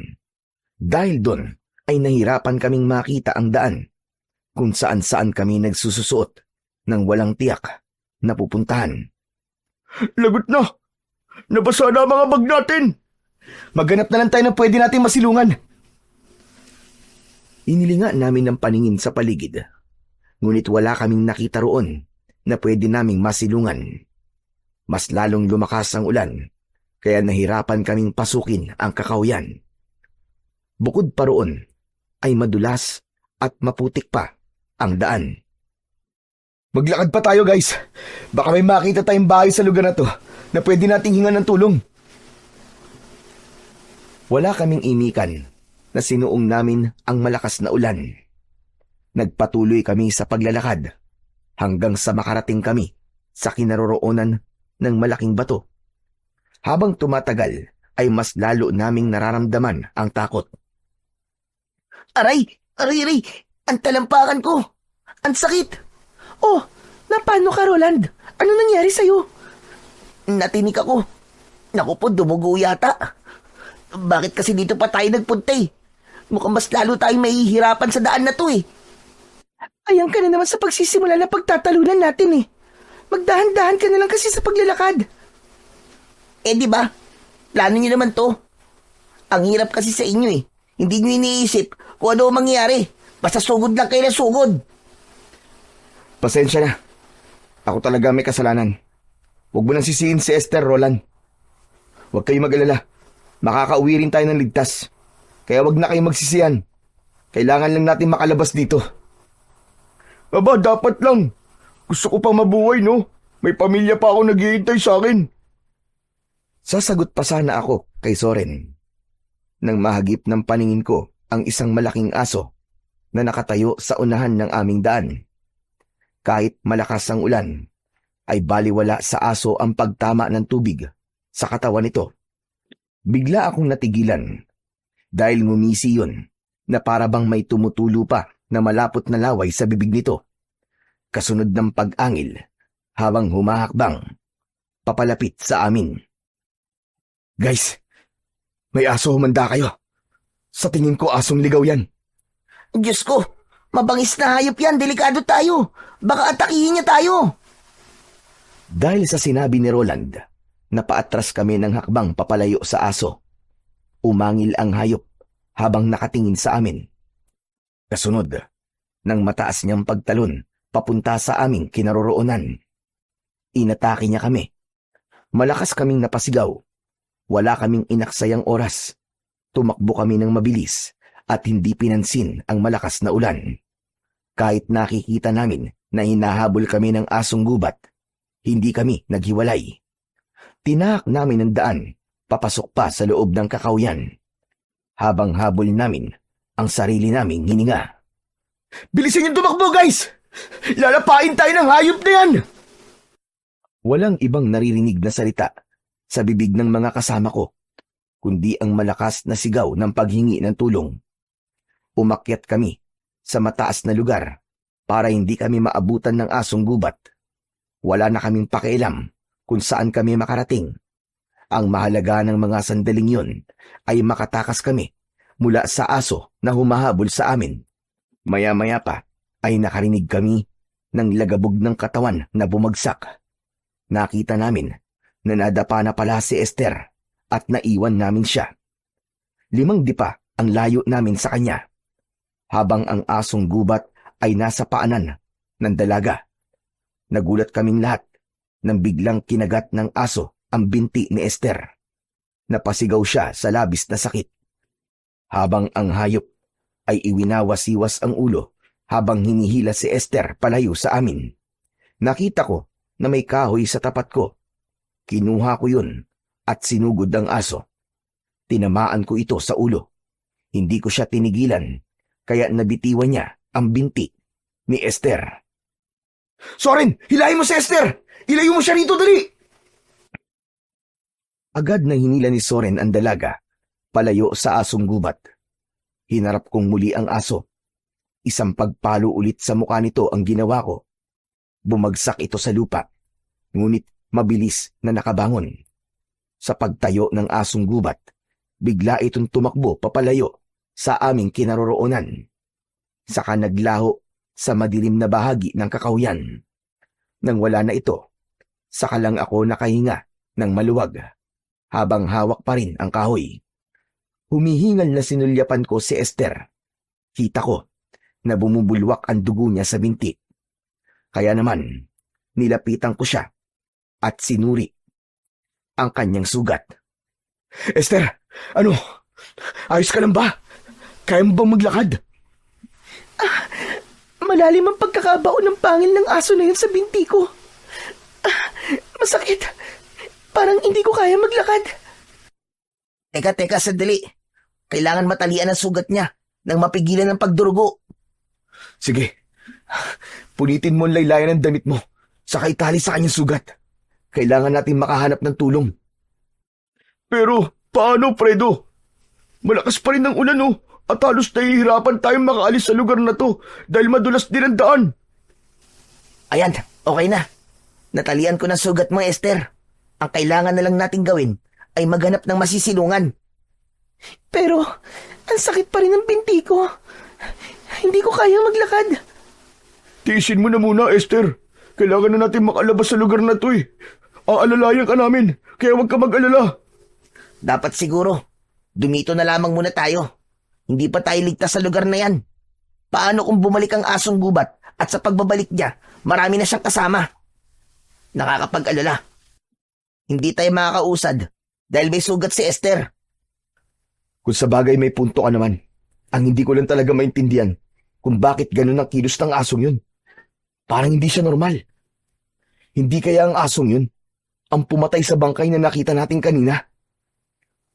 A: Dahil doon ay nahirapan kaming makita ang daan kung saan-saan kami nagsususuot ng walang tiyak na pupuntahan.
E: Lagot na! Nabasa na ang mga bag natin!
A: Maghanap na lang tayo ng pwede natin masilungan. Inilinga namin ng paningin sa paligid, ngunit wala kaming nakita roon na pwede naming masilungan. Mas lalong lumakas ang ulan, kaya nahirapan kaming pasukin ang kakawyan. Bukod pa roon, ay madulas at maputik pa ang daan.
E: Maglakad pa tayo, guys. Baka may makita tayong bahay sa lugar na to na pwede nating hingan ng tulong.
A: Wala kaming imikan na sinuong namin ang malakas na ulan. Nagpatuloy kami sa paglalakad hanggang sa makarating kami sa kinaroroonan ng malaking bato. Habang tumatagal ay mas lalo naming nararamdaman ang takot.
B: Aray! Ang talampakan ko! Ang sakit!
C: Oh, napano ka, Roland? Ano nangyari sa'yo?
B: Natinik ako. Naku po, dumugo yata. Bakit kasi dito pa tayo nagpunta eh? Mukhang mas lalo tayong mahihirapan sa daan na to eh.
C: Ayan ka na naman sa pagsisimula na pagtatalunan natin eh. Magdahan-dahan ka na lang kasi sa paglalakad.
B: Eh di ba? Plano niyo naman to. Ang hirap kasi sa inyo eh. Hindi niyo iniisip kung ano ang mangyayari. Basta sugod lang kayo na sugod.
A: Pasensya na. Ako talaga may kasalanan. Huwag mo nang sisihin si Esther, Roland. Huwag kayo mag-alala. Makakauwi rin tayo ng ligtas. Kaya huwag na kayo magsisihan. Kailangan lang natin makalabas dito.
E: Aba, dapat lang. Gusto ko pang mabuhay, no? May pamilya pa ako naghihintay sa akin.
A: Sasagot pa sana ako kay Soren nang mahagip ng paningin ko ang isang malaking aso na nakatayo sa unahan ng aming daan. Kahit malakas ang ulan, ay baliwala sa aso ang pagtama ng tubig sa katawan nito. Bigla akong natigilan dahil ngumisi yun na para bang may tumutulo pa na malapot na laway sa bibig nito. Kasunod ng pag-angil habang humahakbang papalapit sa amin. Guys, may aso, humanda kayo. Sa tingin ko asong ligaw yan.
B: Diyos ko, mabangis na hayop yan. Delikado tayo. Baka atakihin niya tayo.
A: Dahil sa sinabi ni Roland, napaatras kami ng hakbang papalayo sa aso. Umangil ang hayop habang nakatingin sa amin. Kasunod, nang mataas niyang pagtalon papunta sa aming kinaroroonan. Inatake niya kami. Malakas kaming napasigaw. Wala kaming inaksayang oras. Tumakbo kami ng mabilis at hindi pinansin ang malakas na ulan. Kahit nakikita namin na hinahabol kami ng asong gubat, hindi kami naghiwalay. Tinahak namin ang daan, papasok pa sa loob ng kakawyan. habang habol namin ang sarili naming hininga.
E: Bilisan yung tumakbo, guys! Lalapain tayo ng hayop na yan!
A: Walang ibang naririnig na salita sa bibig ng mga kasama ko, kundi ang malakas na sigaw ng paghingi ng tulong. Umakyat kami sa mataas na lugar para hindi kami maabutan ng asong gubat. Wala na kaming pakialam kung saan kami makarating. Ang mahalaga ng mga sandaling yun ay makatakas kami mula sa aso na humahabol sa amin. Maya-maya pa ay nakarinig kami ng lagabog ng katawan na bumagsak. Nakita namin na nadapa na pala si Esther at naiwan namin siya. 5 dipa ang layo namin sa kanya, habang ang asong gubat ay nasa paanan ng dalaga. Nagulat kaming lahat nang biglang kinagat ng aso ang binti ni Esther. Napasigaw siya sa labis na sakit. Habang ang hayop ay iwinawasiwas ang ulo habang hinihila si Esther palayo sa amin. Nakita ko na may kahoy sa tapat ko. Kinuha ko yun at sinugod ang aso. Tinamaan ko ito sa ulo. Hindi ko siya tinigilan, kaya nabitiwan niya ang binti ni Esther.
E: Soren, hilahin mo si Esther! Ilayo mo siya rito, dali!
A: Agad na hinila ni Soren ang dalaga, palayo sa asong gubat. Hinarap kong muli ang aso. Isang pagpalo ulit sa mukha nito ang ginawa ko. Bumagsak ito sa lupa, ngunit mabilis na nakabangon. Sa pagtayo ng asong gubat, bigla itong tumakbo papalayo sa aming kinaroroonan. Saka naglaho sa madilim na bahagi ng kakahuyan. Nang wala na ito, saka lang ako nakahinga ng maluwag, habang hawak pa rin ang kahoy. Humihingal na sinulyapan ko si Esther. Kita ko na bumubulwak ang dugo niya sa binti. Kaya naman, nilapitan ko siya at sinuri ang kanyang sugat.
E: Esther, ano? Ayos ka lang ba? Kaya mo bang maglakad?
C: Malalim ang pagkakabao ng pangil ng aso na yun sa binti ko. Masakit. Parang hindi ko kaya maglakad.
B: Teka, sandali. Kailangan matalian ang sugat niya nang mapigilan ang pagdurugo.
E: Sige. Punitin mo ang laylayan ng damit mo, saka itali sa kanyang sugat. Kailangan natin makahanap ng tulong. Pero, paano, Fredo? Malakas pa rin ang ulan, oh. At halos nahihirapan tayong makaalis sa lugar na to dahil madulas din ang daan.
B: Ayan, okay na. Natalian ko ng sugat mo, Esther. Ang kailangan na lang nating gawin ay maghanap ng masisilungan.
C: Pero, ang sakit pa rin ng binti ko. Hindi ko kaya maglakad.
E: Tiisin mo na muna, Esther. Kailangan na natin makalabas sa lugar na to, eh. Aalalayan ka namin, kaya huwag ka mag-alala.
B: Dapat siguro, dumito na lamang muna tayo. Hindi pa tayo ligtas sa lugar na yan. Paano kung bumalik ang asong gubat at sa pagbabalik niya, marami na siyang kasama? Nakakapag-alala. Hindi tayo makakausad dahil may sugat si Esther.
E: Kung sa bagay may punto ka naman, ang hindi ko lang talaga maintindihan kung bakit ganun ang kilos ng asong yun. Parang hindi siya normal. Hindi kaya ang asong yun ang pumatay sa bangkay na nakita natin kanina?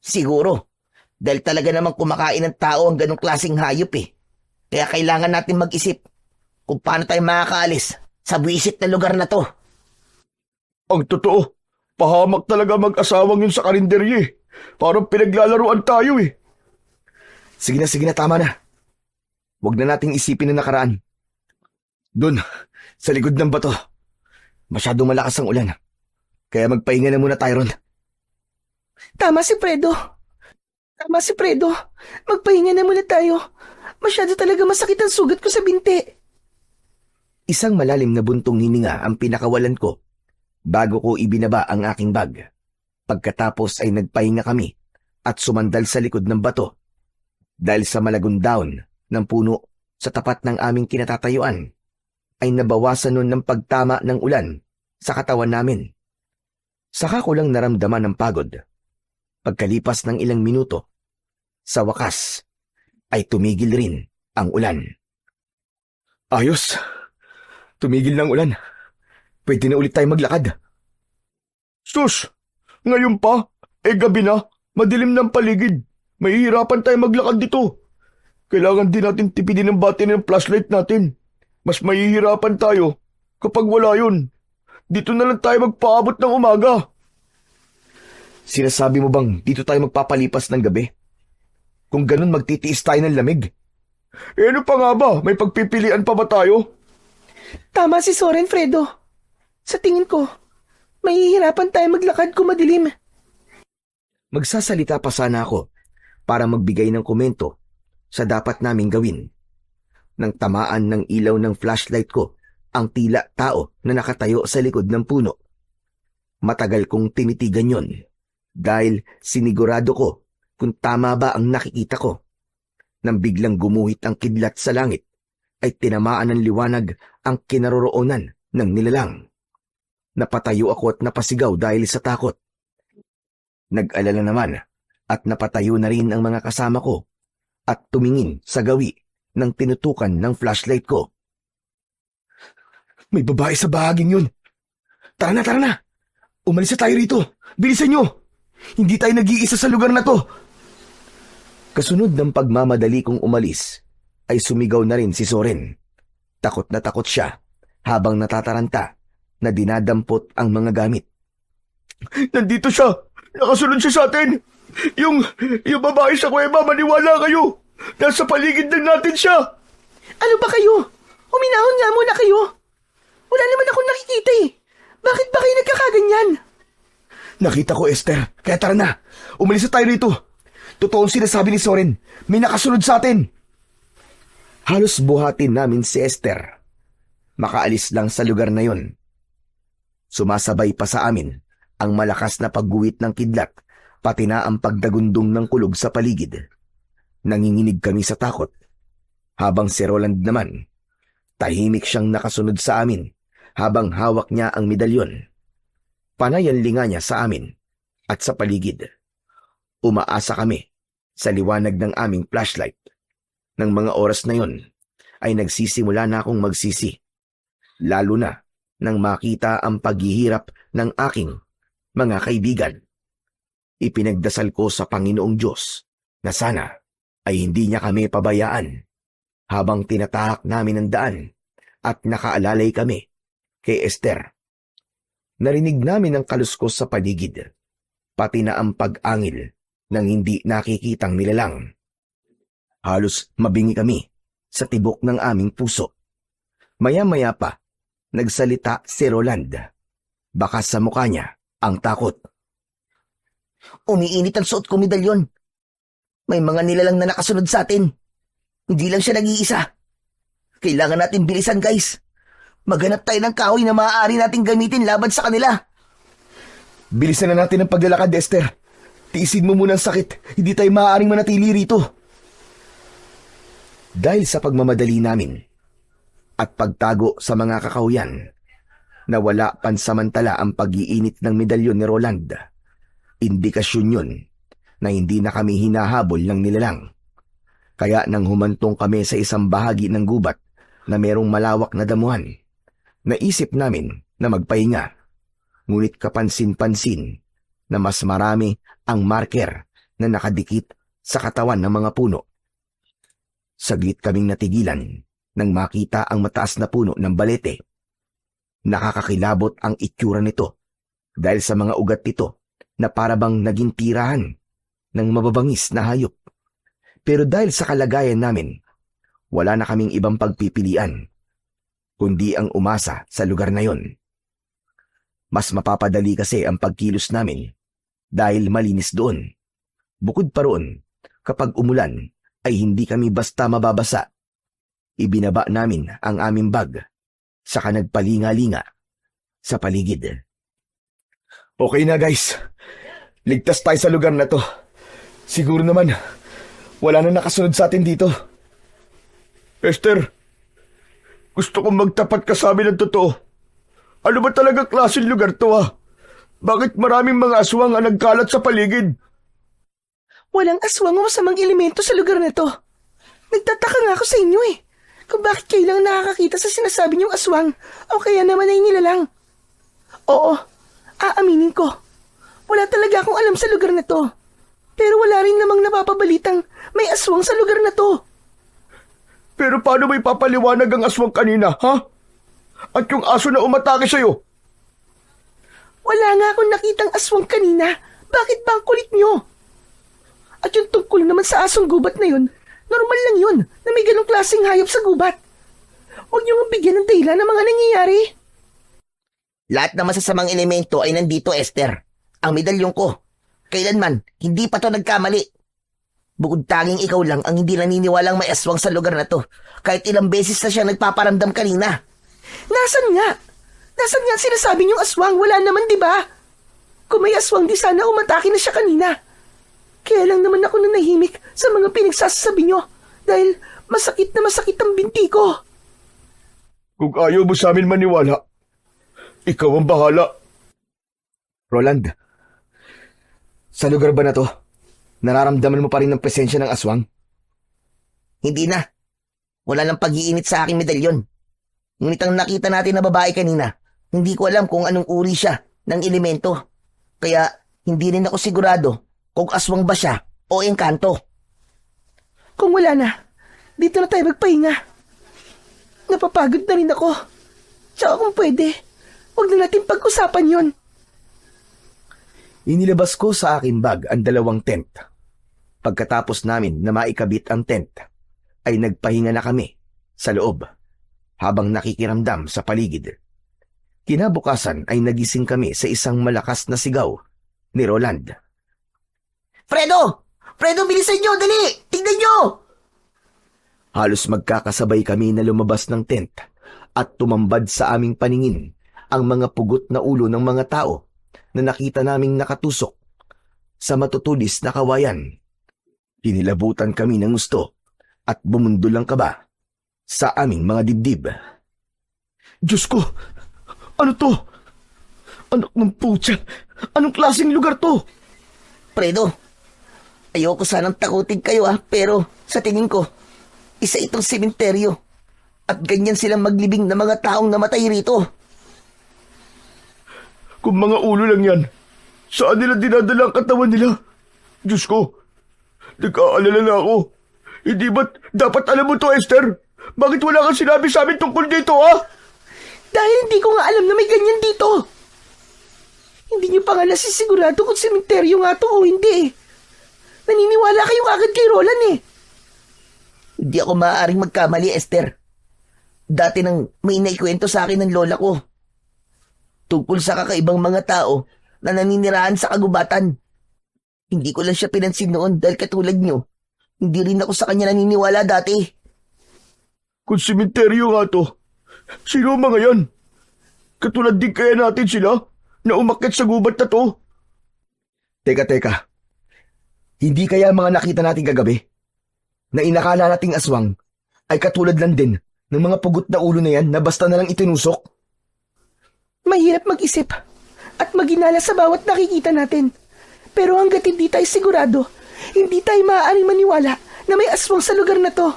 B: Siguro, dahil talaga namang kumakain ng tao ang ganong klaseng hayop eh. Kaya kailangan natin mag-isip kung paano tayo makakaalis sa buwisit na lugar na to.
E: Ang totoo, pahamak talaga mag-asawang yun sa karinderye. Parang pinaglalaruan tayo eh. Sige na, tama na. Huwag na nating isipin na nakaraan. Doon, sa likod ng bato. Masyadong malakas ang ulan. Kaya magpahinga na muna tayo ron.
C: Tama si Fredo. Magpahinga na muna tayo. Masyado talaga masakit ang sugat ko sa binti.
A: Isang malalim na buntong hininga ang pinakawalan ko bago ko ibinaba ang aking bag. Pagkatapos ay nagpahinga kami at sumandal sa likod ng bato. Dahil sa malagong daon ng puno sa tapat ng aming kinatatayuan, ay nabawasan nun ng pagtama ng ulan sa katawan namin. Saka ko lang naramdaman ng pagod. Pagkalipas ng ilang minuto, sa wakas, ay tumigil rin ang ulan.
E: Ayos. Tumigil ng ulan. Pwede na ulit tayo maglakad. Sus! Ngayon pa? Gabi na. Madilim ng paligid. Mahihirapan tayo maglakad dito. Kailangan din natin tipidin ang battery ng flashlight natin. Mas mahihirapan tayo kapag wala yun. Dito na lang tayo magpaabot ng umaga.
A: Sinasabi mo bang dito tayo magpapalipas ng gabi? Kung ganun magtitiis tayo ng lamig.
E: Eh ano pa nga ba? May pagpipilian pa ba tayo?
C: Tama si Soren, Fredo. Sa tingin ko, mahihirapan tayo maglakad kung madilim.
A: Magsasalita pa sana ako para magbigay ng komento sa dapat naming gawin. Nang tamaan ng ilaw ng flashlight ko ang tila tao na nakatayo sa likod ng puno. Matagal kong tinitigan yon dahil sinigurado ko kung tama ba ang nakikita ko. Nang biglang gumuhit ang kidlat sa langit, ay tinamaan ng liwanag ang kinaroroonan ng nilalang. Napatayo ako at napasigaw dahil sa takot. Nag-alala naman at napatayo na rin ang mga kasama ko at tumingin sa gawi ng tinutukan ng flashlight ko. May babae sa bahaging yun. Tara na, tara na. Umalis na tayo rito. Bilisan nyo. Hindi tayo nag-iisa sa lugar na to. Kasunod ng pagmamadali kong umalis, ay sumigaw na rin si Soren. Takot na takot siya habang natataranta na dinadampot ang mga gamit.
E: Nandito siya. Nakasunod siya sa atin. Yung babae sa kuweba, maniwala kayo. Nasa paligid lang natin siya.
C: Ano ba kayo? Huminahon nga muna kayo. Wala naman akong nakikita eh. Bakit ba kayo nagkakaganyan?
A: Nakita ko, Esther. Kaya tara na. Umalis na tayo rito. Totoong sinasabi ni Soren. May nakasunod sa atin. Halos buhatin namin si Esther. Makaalis lang sa lugar na yon. Sumasabay pa sa amin ang malakas na pagguwit ng kidlat, pati na ang pagdagundong ng kulog sa paligid. Nanginginig kami sa takot. Habang si Roland naman, tahimik siyang nakasunod sa amin habang hawak niya ang medalyon. Panay ang linga niya sa amin at sa paligid. Umaasa kami sa liwanag ng aming flashlight. Nang mga oras na yon, ay nagsisimula na akong magsisi. Lalo na nang makita ang paghihirap ng aking mga kaibigan. Ipinagdasal ko sa Panginoong Diyos na sana ay hindi niya kami pabayaan habang tinatahak namin ang daan at nakaalalay kami kay Esther. Narinig namin ang kaluskos sa paligid, pati na ang pag-angil ng hindi nakikitang nilalang. Halos mabingi kami sa tibok ng aming puso. Maya-maya pa, nagsalita si Roland. Baka sa mukha niya ang takot.
B: Umiinit ang suot ko medalyon. May mga nilalang na nakasunod sa atin. Hindi lang siya nag-iisa. Kailangan natin bilisan, guys. Maghanap tayo ng kahoy na maaari nating gamitin laban sa kanila.
A: Bilisan na natin ang paglalakad, Esther. Tiisin mo muna ang sakit. Hindi tayo maaaring manatili rito. Dahil sa pagmamadali namin at pagtago sa mga kakahuyan, nawala pansamantala ang pag-iinit ng medalyon ni Roland. Indikasyon yun na hindi na kami hinahabol ng nilalang. Kaya nang humantong kami sa isang bahagi ng gubat na merong malawak na damuhan, naisip namin na magpahinga. Ngunit kapansin-pansin na mas marami ang marker na nakadikit sa katawan ng mga puno. Saglit kaming natigilan nang makita ang mataas na puno ng balete. Nakakakilabot ang itsura nito dahil sa mga ugat nito na parabang naging tirahan ng mababangis na hayop. Pero dahil sa kalagayan namin, wala na kaming ibang pagpipilian, kundi ang umasa sa lugar na yon. Mas mapapadali kasi ang pagkilos namin dahil malinis doon. Bukod pa roon, kapag umulan ay hindi kami basta mababasa. Ibinaba namin ang aming bag, saka nagpalinga-linga sa paligid.
E: Okay na, guys. Ligtas tayo sa lugar na to. Siguro naman, wala na nakasunod sa atin dito. Esther, gusto kong magtapat ka sa amin ng totoo. Ano ba talaga klaseng lugar to, ha? Bakit maraming mga aswang ang nagkalat sa paligid?
C: Walang aswang o masamang elemento sa lugar na to. Nagtataka nga ako sa inyo eh. Kung bakit kayo lang nakakakita sa sinasabi niyong aswang o kaya naman ay nilalang. Oo, aaminin ko. Wala talaga akong alam sa lugar na to. Pero wala rin namang napapabalitang may aswang sa lugar na to.
E: Pero paano may papaliwanag ang aswang kanina, ha? At yung aso na umatake sa'yo?
C: Wala nga akong nakitang aswang kanina. Bakit ba ang kulit nyo? At yung tungkol naman sa asong gubat na yun, normal lang yun na may ganong klaseng hayop sa gubat. Huwag nyo nga bigyan ng dahilan ng mga nangyayari.
B: Lahat ng masasamang elemento ay nandito, Esther. Ang medalyong ko. Kailanman, hindi pa to nagkamali. Bukod tanging ikaw lang ang hindi naniniwalang may aswang sa lugar na to. Kahit ilang beses na siya nagpaparamdam kanina.
C: Nasaan nga? Nasaan nga ang sinasabi niyong aswang? Wala naman, di ba? Kung may aswang, di sana umatake na siya kanina. Kaya lang naman ako nanahimik sa mga pinagsasabi niyo dahil masakit na masakit ang binti ko.
E: Kung ayaw mo sa amin maniwala, ikaw ang bahala.
A: Roland, sa lugar ba na to, nararamdaman mo pa rin ang presensya ng aswang?
B: Hindi na. Wala nang pag-iinit sa aking medalyon. Ngunit ang nakita natin na babae kanina, hindi ko alam kung anong uri siya ng elemento. Kaya hindi rin ako sigurado kung aswang ba siya o engkanto.
C: Kung wala na, dito na tayo magpahinga. Napapagod na rin ako. Tsaka kung pwede, huwag na natin pag-usapan yon.
A: Inilabas ko sa aking bag ang 2 tent. Pagkatapos namin na maikabit ang tent, ay nagpahinga na kami sa loob habang nakikiramdam sa paligid. Kinabukasan ay nagising kami sa isang malakas na sigaw ni Roland.
B: Fredo! Fredo, bilisan nyo! Dali! Tignan nyo!
A: Halos magkakasabay kami na lumabas ng tent at tumambad sa aming paningin ang mga pugot na ulo ng mga tao na nakita naming nakatusok sa matutulis na kawayan. Pinilabutan kami ng gusto at bumundol ang kaba sa aming mga dibdib.
E: Diyos ko! Ano to? Anak ng putya! Anong klaseng lugar to?
B: Fredo, ayoko sanang takutin kayo pero sa tingin ko, isa itong sementeryo at ganyan silang maglibing na mga taong namatay rito.
E: Kung mga ulo lang yan, saan nila dinadala ang katawan nila? Diyos ko, nag-aalala na ako. Hindi ba't dapat alam mo to, Esther? Bakit wala kang sinabi sa amin tungkol dito, ha?
C: Dahil hindi ko nga alam na may ganyan dito. Hindi niyo pa nga nasisigurado kung sementeryo nga to o hindi. Naniniwala kayo agad kay Roland eh.
B: Hindi ako maaaring magkamali, Esther. Dati nang may naikwento sa akin ng lola ko. Tungkol sa kakaibang mga tao na naninirahan sa kagubatan. Hindi ko lang siya pinansin noon dahil katulad niyo. Hindi rin ako sa kanya naniniwala dati.
E: Kung sementeryo nga to, sino ang mga yan? Katulad din kaya natin sila na umakyat sa gubat na to?
A: Teka. Hindi kaya mga nakita natin kagabi na inakala nating aswang ay katulad lang din ng mga pugot na ulo na yan na basta na lang itinusok?
C: Mahirap mag-isip at maginala sa bawat nakikita natin. Pero hanggat hindi tayo sigurado, hindi tayo maaaring maniwala na may aswang sa lugar na to.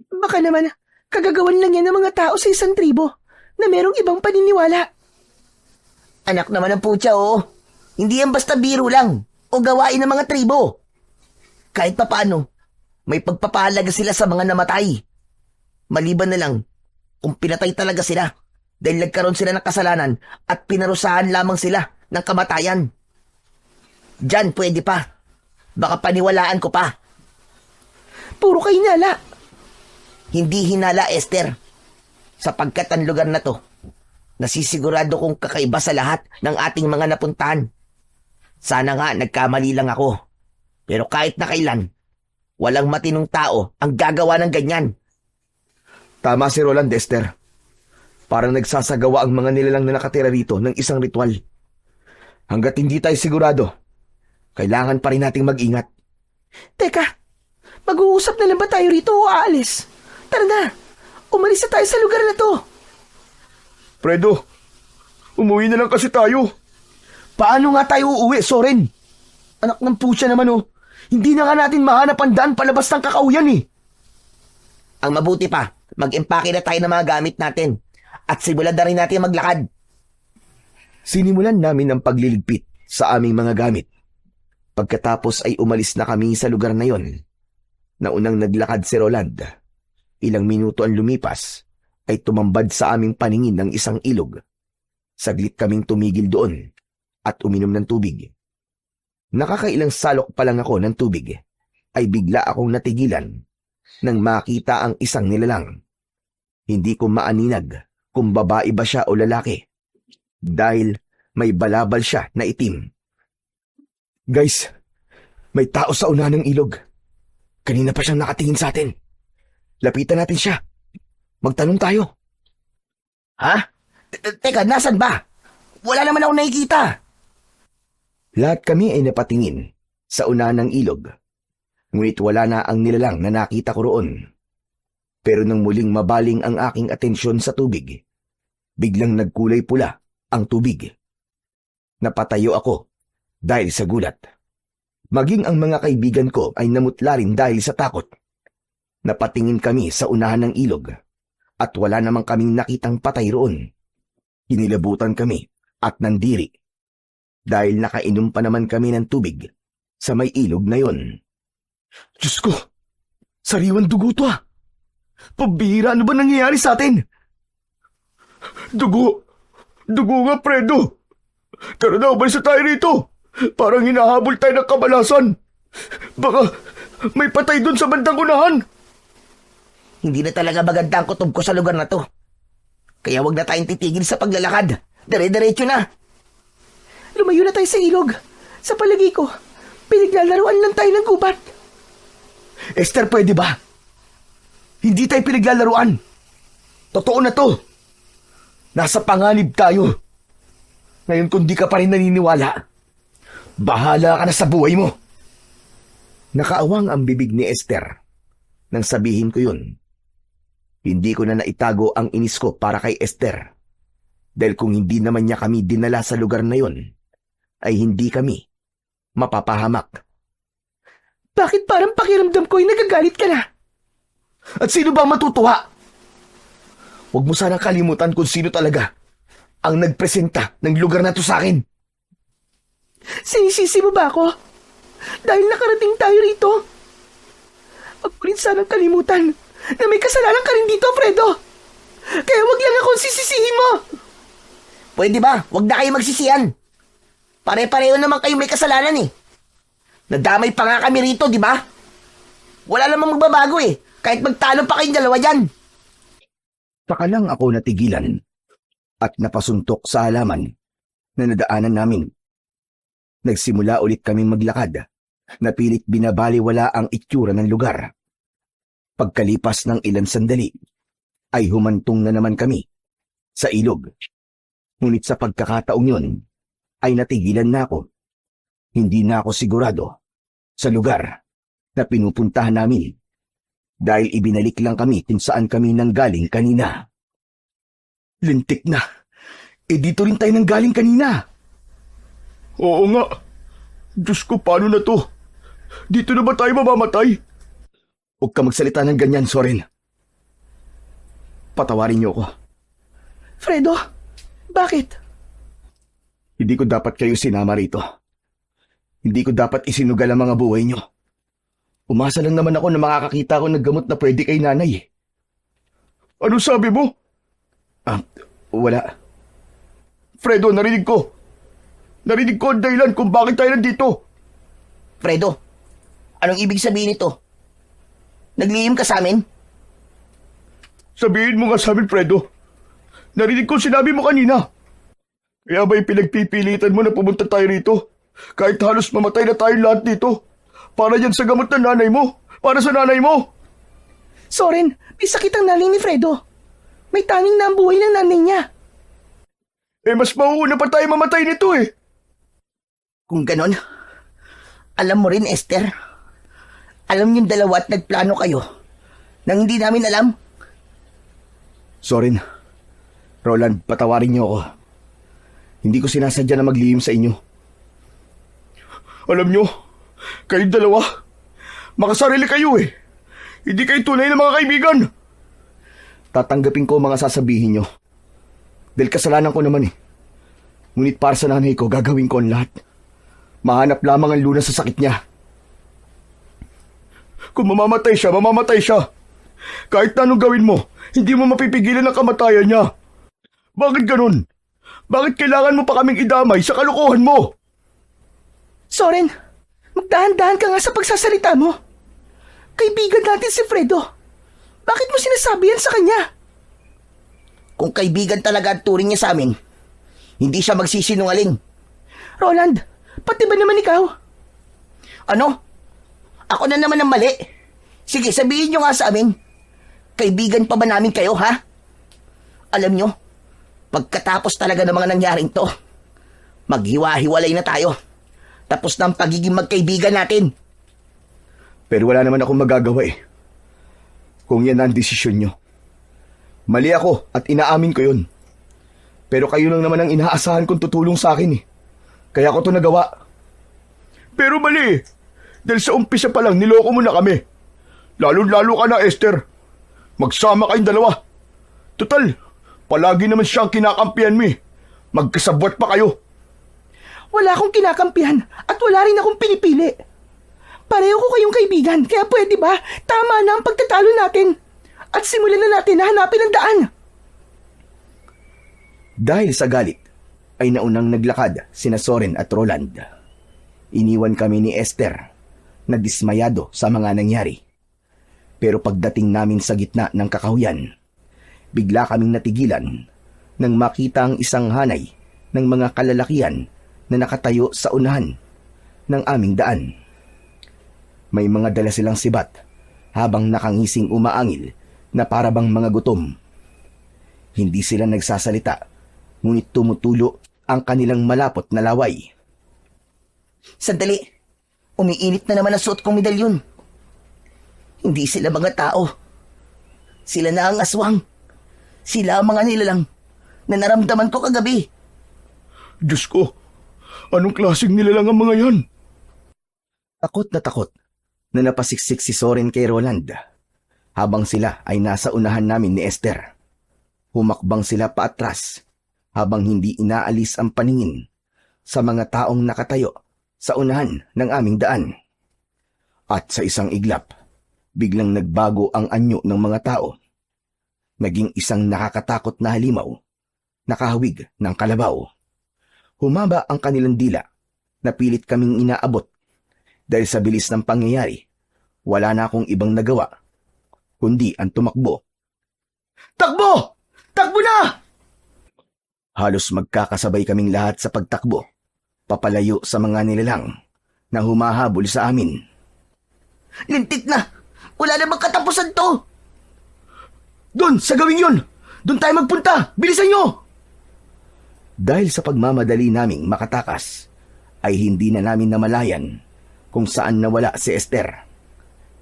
C: Baka naman, kagagawan lang yan ng mga tao sa isang tribo na merong ibang paniniwala.
B: Anak naman ng putya, oo. Hindi yan basta biro lang o gawain ng mga tribo. Kahit papaano, may pagpapahalaga sila sa mga namatay. Maliban na lang kung pinatay talaga sila dahil nagkaroon sila ng kasalanan at pinarusahan lamang sila ng kamatayan. Diyan pwede pa. Baka paniwalaan ko pa.
C: Puro kayo hinala.
B: Hindi hinala, Esther. Sapagkat ang lugar na to, nasisigurado kong kakaiba sa lahat ng ating mga napuntahan. Sana nga nagkamali lang ako. Pero kahit na kailan, walang matinong tao ang gagawa ng ganyan.
A: Tama si Roland, Esther. Parang nagsasagawa ang mga nilalang na nakatira rito ng isang ritual. Hanggat hindi tayo sigurado, kailangan pa rin nating mag-ingat.
C: Teka, mag-uusap na lang ba tayo rito o aalis? Tara na, umalis na tayo sa lugar na to.
E: Fredo, umuwi na lang kasi tayo.
A: Paano nga tayo uuwi, Soren? Anak ng putya naman Hindi na nga natin mahanap ang daan palabas ng kakauyan eh.
B: Ang mabuti pa, mag-empake na tayo ng mga gamit natin at simulan na rin natin maglakad.
A: Sinimulan namin ang pagliligpit sa aming mga gamit. Pagkatapos ay umalis na kami sa lugar na yon. Naunang naglakad si Roland. Ilang minuto ang lumipas ay tumambad sa aming paningin ng isang ilog. Saglit kaming tumigil doon at uminom ng tubig. Nakakailang salok pa lang ako ng tubig ay bigla akong natigilan nang makita ang isang nilalang. Hindi ko maaninag kung babae ba siya o lalaki dahil may balabal siya na itim. Guys, may tao sa una ng ilog. Kanina pa siyang nakatingin sa atin. Lapitan natin siya. Magtanong tayo.
B: Ha? Teka, nasan ba? Wala naman ako nakikita.
A: Lahat kami ay napatingin sa una ng ilog. Ngunit wala na ang nilalang na nakita ko roon. Pero nang muling mabaling ang aking atensyon sa tubig, biglang nagkulay pula ang tubig. Napatayo ako dahil sa gulat. Maging ang mga kaibigan ko ay namutla rin dahil sa takot. Napatingin kami sa unahan ng ilog at wala namang kaming nakitang patay roon. Hinilabutan kami at nandiri dahil nakainom pa naman kami ng tubig sa may ilog na yon. Diyos ko! Sariwan dugo to ah! Pabihira, ano ba nangyayari sa atin?
E: Dugo! Dugo nga, Fredo! Tara na, umalis na tayo rito! Parang hinahabol tayo ng kabalasan! Baka may patay dun sa bandang unahan!
B: Hindi na talaga maganda ang kutob ko sa lugar na to. Kaya wag na tayong titigil sa paglalakad. Dire-diretso na.
C: Lumayo na tayo sa ilog. Sa palagi ko, pinaglalaruan lang tayo ng gubat.
A: Esther, pwede ba? Hindi tayo pinaglalaruan. Totoo na to. Nasa panganib tayo. Ngayon kung di ka pa rin naniniwala, bahala ka na sa buhay mo. Nakaawang ang bibig ni Esther nang sabihin ko yun. Hindi ko na naitago ang inis ko para kay Esther. Dahil kung hindi naman niya kami dinala sa lugar na yon, ay hindi kami mapapahamak.
C: Bakit parang pakiramdam ko ay nagagalit ka na?
A: At sino ba matutuwa? Huwag mo sana kalimutan kung sino talaga ang nagpresenta ng lugar na to sa akin.
C: Sinisisi mo ba ako? Dahil nakarating tayo rito? Huwag mo rin sanang kalimutan na may kasalanan ka rin dito, Fredo. Kaya wag lang akong sisisihin mo.
B: Pwede ba? Wag na kayo magsisiyan. Pare-pareho naman kayo may kasalanan eh. Nadamay pa nga kami rito, di ba? Wala namang magbabago eh. Kahit magtalo pa kayong dalawa dyan.
A: Saka lang ako natigilan at napasuntok sa halaman na nadaanan namin. Nagsimula ulit kaming maglakad. Napilit binabaliwala ang itsura ng lugar. Pagkalipas ng ilang sandali, ay humantong na naman kami sa ilog. Ngunit sa pagkakataong yun, ay natigilan na ako. Hindi na ako sigurado sa lugar na pinupuntahan namin dahil ibinalik lang kami kung saan kami nanggaling kanina. Lintik na. Dito rin tayo nanggaling kanina.
E: Oo nga. Diyos ko, paano na to? Dito na ba tayo mamamatay?
A: Huwag ka magsalita ng ganyan, Soren. Patawarin niyo ako.
C: Fredo, bakit?
A: Hindi ko dapat kayo sinama rito. Hindi ko dapat isinugal ang mga buhay niyo. Umasa lang naman ako na makakakita ko ng gamot na pwede kay nanay.
E: Ano sabi mo?
A: Wala.
E: Fredo, narinig ko. Narinig ko ang dahilan kung bakit tayo nandito.
B: Fredo, anong ibig sabihin nito? Naglihim ka sa amin?
E: Sabihin mo nga sa amin, Fredo. Narinig ko sinabi mo kanina. Kaya ba'y pinagpipilitan mo na pumunta tayo rito? Kahit halos mamatay na tayo lahat dito. Para yan sa gamot ng nanay mo. Para sa nanay mo.
C: Soren, may sakit ang nanay ni Fredo. May tanging na ang buhay ng nanay niya.
E: Mas mauuna pa tayo mamatay nito eh.
B: Kung ganon, alam mo rin, Esther. Alam niyong dalawa at nagplano kayo nang hindi namin alam.
A: Soren, Roland, patawarin niyo ako. Hindi ko sinasadya na maglihim sa inyo.
E: Alam nyo, kayong dalawa, makasarili kayo eh. Hindi kayo tunay na mga kaibigan.
A: Tatanggapin ko mga sasabihin niyo. Dahil kasalanan ko naman eh. Ngunit para sa nanay ko, gagawin ko ang lahat.
E: Mahanap lamang ang lunas sa sakit niya. Kung mamamatay siya, mamamatay siya. Kahit na anong gawin mo, hindi mo mapipigilan ang kamatayan niya. Bakit ganun? Bakit kailangan mo pa kaming idamay sa kalokohan mo?
C: Soren, magdahan-dahan ka nga sa pagsasalita mo. Kaibigan natin si Fredo. Bakit mo sinasabi yan sa kanya?
B: Kung kaibigan talaga ang turing niya sa amin, hindi siya magsisinungaling.
C: Roland, pati ba naman ikaw?
B: Ano? Ako na naman ang mali. Sige, sabihin nyo nga sa amin. Kaibigan pa ba namin kayo, ha? Alam nyo, pagkatapos talaga ng mga nangyaring to, maghiwa-hiwalay na tayo. Tapos na ang pagiging magkaibigan natin.
E: Pero wala naman akong magagawa eh. Kung yan ang desisyon nyo. Mali ako at inaamin ko yun. Pero kayo lang naman ang inaasahan kong tutulong sa akin eh. Kaya ko to nagawa. Pero mali. Dahil sa umpisa pa lang niloko mo na kami. Lalo-lalo ka na, Esther. Magsama kayong dalawa. Total, palagi naman siyang kinakampihan mo eh. Magkasabwat pa kayo.
C: Wala akong kinakampihan at wala rin akong pinipili. Pareho ko kayong kaibigan, kaya pwede ba? Tama na ang pagtatalo natin. At simulan na natin na hanapin ang daan.
A: Dahil sa galit, ay naunang naglakad sina Soren at Roland. Iniwan kami ni Esther na dismayado sa mga nangyari. Pero pagdating namin sa gitna ng kakahuyan, bigla kaming natigilan nang makita ang isang hanay ng mga kalalakihan na nakatayo sa unahan ng aming daan. May mga dala silang sibat habang nakangising umaangil na parabang mga gutom. Hindi sila nagsasalita, ngunit tumutulo ang kanilang malapot na laway.
B: Sandali, umiinit na naman ang suot kong medalyon. Hindi sila mga tao. Sila na ang aswang. Sila ang mga nilalang na naramdaman ko kagabi.
E: Diyos ko, anong klaseng nilalang ang mga yan?
A: Takot na napasiksik si Soren kay Roland habang sila ay nasa unahan namin ni Esther. Humakbang sila paatras habang hindi inaalis ang paningin sa mga taong nakatayo sa unahan ng aming daan. At sa isang iglap, biglang nagbago ang anyo ng mga tao. Naging isang nakakatakot na halimaw, nakahawig ng kalabaw. Humaba ang kanilang dila, napilit kaming inaabot. Dahil sa bilis ng pangyayari, wala na akong ibang nagawa, kundi ang tumakbo.
E: Takbo! Takbo na!
A: Halos magkakasabay kaming lahat sa pagtakbo, papalayo sa mga nilalang na humahabol sa amin.
B: Lintik na! Wala na bang katapusan to?
E: Doon, sa gawing yun! Doon tayo magpunta! Bilisan nyo!
A: Dahil sa pagmamadali naming makatakas, ay hindi na namin namalayan kung saan nawala si Esther.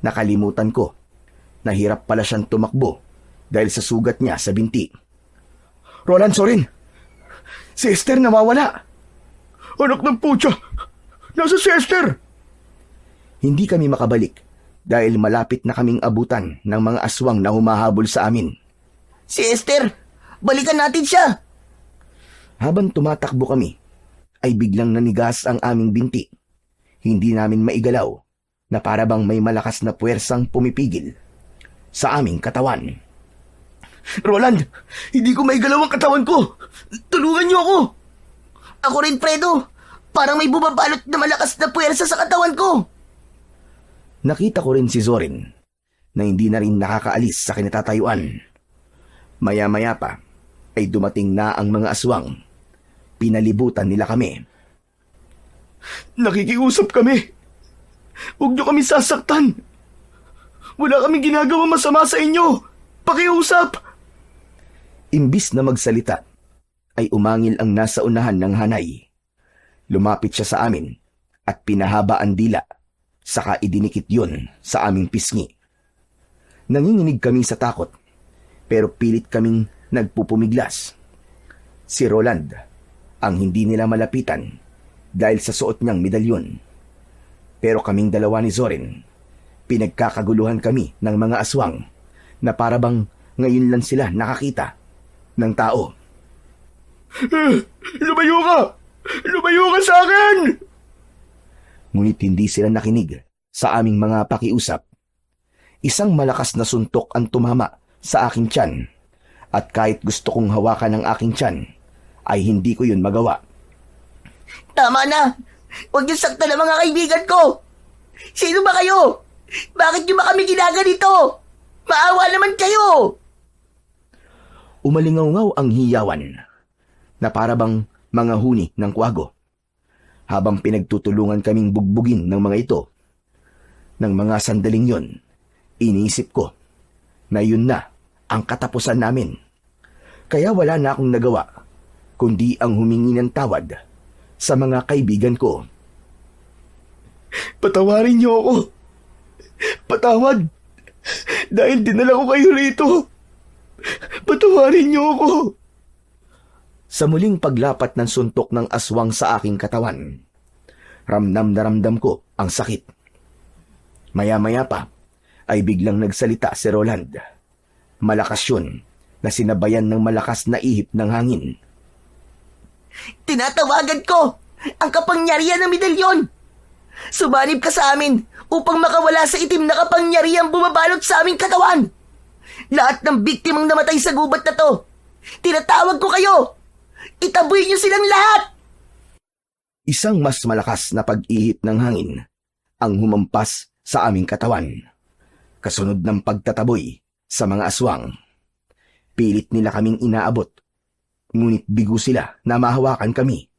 A: Nakalimutan ko, nahirap pala siyang tumakbo dahil sa sugat niya sa binti.
E: Roland, Soren! Si Esther nawawala! Anak ng putya! Nasa si Esther?
A: Hindi kami makabalik dahil malapit na kaming abutan ng mga aswang na humahabol sa amin.
B: Si Esther! Balikan natin siya!
A: Habang tumatakbo kami, ay biglang nanigas ang aming binti. Hindi namin maigalaw na parabang may malakas na puwersang pumipigil sa aming katawan.
E: Roland! Hindi ko maigalaw ang katawan ko! Tulungan niyo ako!
B: Ako rin, Fredo! Parang may bumabalot na malakas na puwersa sa katawan ko!
A: Nakita ko rin si Zorin na hindi na rin nakakaalis sa kinatatayuan. Maya-maya pa ay dumating na ang mga aswang. Pinalibutan nila kami.
E: Nakikiusap kami. Huwag niyo kami sasaktan. Wala kaming ginagawa masama sa inyo. Pakiusap.
A: Imbis na magsalita, ay umangil ang nasa unahan ng hanay. Lumapit siya sa amin at pinahaba ang dila, saka idinikit yun sa aming pisngi. Nanginginig kami sa takot, pero pilit kaming nagpupumiglas. Si Roland ang hindi nila malapitan dahil sa suot niyang medalyon. Pero kaming dalawa ni Zorin, pinagkakaguluhan kami ng mga aswang na parabang ngayon lang sila nakakita ng tao.
E: Lumayo ka! Lumayo ka sa akin!
A: Ngunit hindi sila nakinig sa aming mga pakiusap. Isang malakas na suntok ang tumama sa aking tiyan. At kahit gusto kong hawakan ang aking tiyan, ay hindi ko yun magawa.
B: Tama na! Huwag niyo saktan ang mga kaibigan ko! Sino ba kayo? Bakit niyo ba kami ginaganito? Maawa naman kayo!
A: Umalingaw-ngaw ang hiyawan na parabang mga huni ng kwago. Habang pinagtutulungan kaming bugbugin ng mga ito, ng mga sandaling yon, iniisip ko na yun na ang katapusan namin. Kaya wala na akong nagawa, kundi ang humingi ng tawad sa mga kaibigan ko.
E: Patawarin niyo ako. Patawad. Dahil dinala ko kayo rito. Patawarin niyo ako.
A: Sa muling paglapat ng suntok ng aswang sa aking katawan, ramdam na ramdam ko ang sakit. Maya-maya pa ay biglang nagsalita si Roland. Malakas yun na sinabayan ng malakas na ihip ng hangin.
B: Tinatawagan ko ang kapangyarihan ng medalyon! Sumanib ka sa amin upang makawala sa itim na kapangyarihang bumabalot sa aming katawan! Lahat ng biktimang namatay sa gubat na to, tinatawag ko kayo! Itaboy niyo silang lahat!
A: Isang mas malakas na pag-ihip ng hangin ang humampas sa aming katawan. Kasunod ng pagtataboy sa mga aswang. Pilit nila kaming inaabot, ngunit bigo sila na mahawakan kami.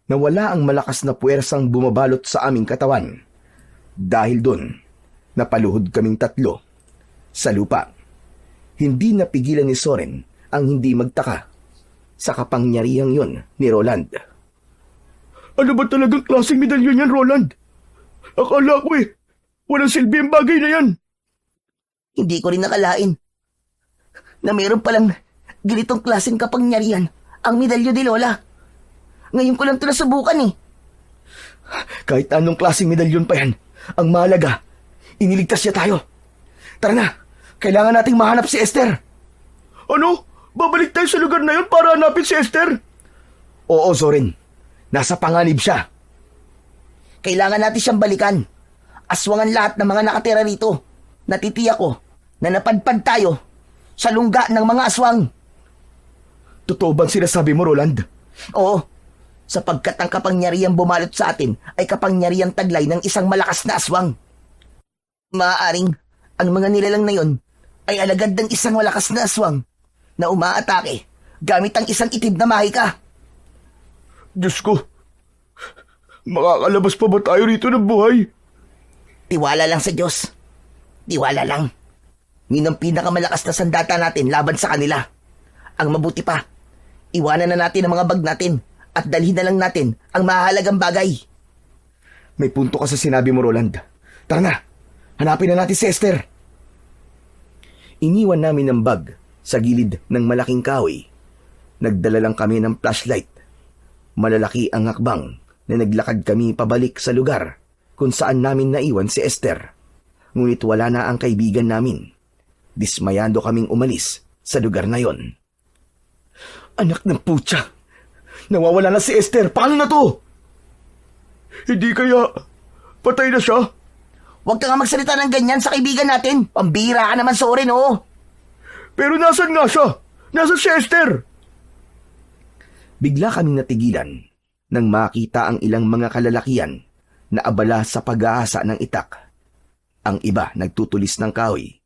A: Nawala ang malakas na puwersang bumabalot sa aming katawan. Dahil doon, napaluhod kaming tatlo sa lupa. Hindi napigilan ni Soren ang hindi magtaka sa kapangyarihang yon ni Roland.
E: Ano ba talagang klaseng medalyon yan, Roland? Akala ko walang silbi ang bagay na yan.
B: Hindi ko rin nakalain na mayroon palang ganitong klaseng kapangyarihan ang medalyo ni Lola. Ngayon ko lang ito nasubukan
A: Kahit anong klaseng medalyon pa yan, ang mahalaga, iniligtas niya tayo. Tara na, kailangan nating mahanap si Esther.
E: Ano? Babalik tayo sa lugar na yun para hanapin si Esther?
A: Oo, Soren. Nasa panganib siya.
B: Kailangan natin siyang balikan. Aswangan lahat ng mga nakatira rito. Natitiyak ko na napadpad tayo sa lungga ng mga aswang.
A: Totoo bang sinasabi mo, Roland?
B: Oo, sapagkat ang kapangyarihang bumalot sa atin ay kapangyarihang taglay ng isang malakas na aswang. Maaaring ang mga nilalang na yon ay alagad ng isang malakas na aswang na umaatake gamit ang isang itim na mahika.
E: Diyos ko, makakalabas pa ba tayo rito ng buhay?
B: Tiwala lang sa Diyos. Tiwala lang. Yun ang pinakamalakas na sandata natin laban sa kanila. Ang mabuti pa, iwanan na natin ang mga bag natin at dalhin na lang natin ang mahalagang bagay.
A: May punto ka sa sinabi mo, Roland. Tara na, hanapin na natin si Esther. Iniwan namin ang bag sa gilid ng malaking kahoy. Nagdala lang kami ng flashlight. Malalaki ang hakbang na naglakad kami pabalik sa lugar kung saan namin naiwan si Esther. Ngunit wala na ang kaibigan namin. Dismayado kaming umalis sa lugar na yon. Anak ng putya! Nawawala na si Esther! Paano na to?
E: Hindi kaya patay na siya?
B: Huwag ka nga magsalita ng ganyan sa kaibigan natin. Pambira ka naman, Soren,
E: Pero nasan nga siya? Nasan si Esther?
A: Bigla kaming natigilan nang makita ang ilang mga kalalakian na abala sa pag-aasa ng itak. Ang iba nagtutulis ng kahoy.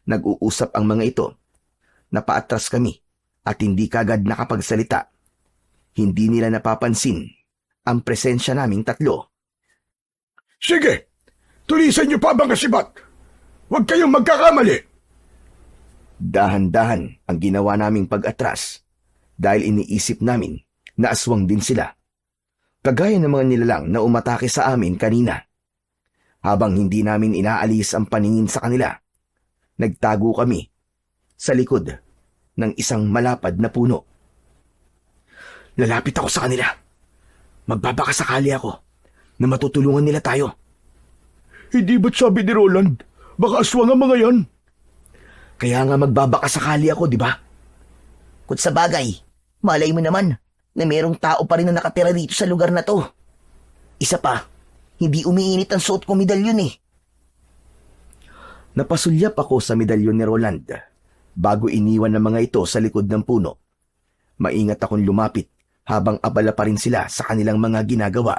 A: Nag-uusap ang mga ito. Napaatras kami at hindi kagad nakapagsalita. Hindi nila napapansin ang presensya naming tatlo.
E: Sige, tulisan niyo pa mga sibat. Huwag kayong magkakamali.
A: Dahan-dahan ang ginawa naming pag-atras dahil iniisip namin na aswang din sila. Kagaya ng mga nilalang na umatake sa amin kanina. Habang hindi namin inaalis ang paningin sa kanila, nagtago kami sa likod ng isang malapad na puno. Lalapit ako sa kanila. Magbabakasakali ako na matutulungan nila tayo.
E: Hindi ba't sabi ni Roland, baka aswang ang mga yan?
A: Kaya nga magbabakasakali ako, di ba?
B: Kung sa bagay, malay mo naman na mayroong tao pa rin na nakatira dito sa lugar na to. Isa pa, Hindi umiinit ang suot ko medalyon eh.
A: Napasulyap ako sa medalyon ni Roland bago iniwan ng mga ito sa likod ng puno. Maingat akong lumapit habang abala pa rin sila sa kanilang mga ginagawa.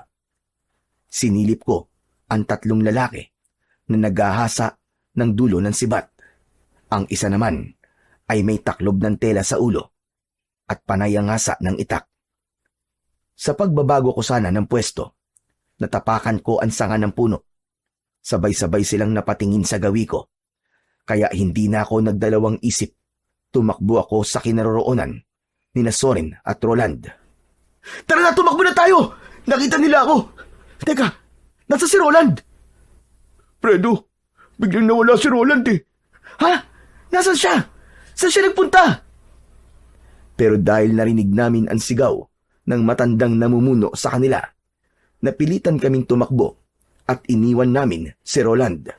A: Sinilip ko ang 3 lalaki na naghahasa ng dulo ng sibat. Ang isa naman ay may taklob ng tela sa ulo at panay ang hasa ng itak. Sa pagbabago ko sana ng pwesto, natapakan ko ang sanga ng puno. Sabay-sabay silang napatingin sa gawi ko. Kaya hindi na ako nagdalawang isip. Tumakbo ako sa kinaroroonan ni Soren at Roland.
E: Tara na, tumakbo na tayo! Nakita nila ako! Teka, nasa si Roland? Fredo, biglang nawala si Roland eh.
C: Ha? Nasaan siya? Saan siya nagpunta?
A: Pero dahil narinig namin ang sigaw ng matandang namumuno sa kanila, napilitan kaming tumakbo at iniwan namin si Roland.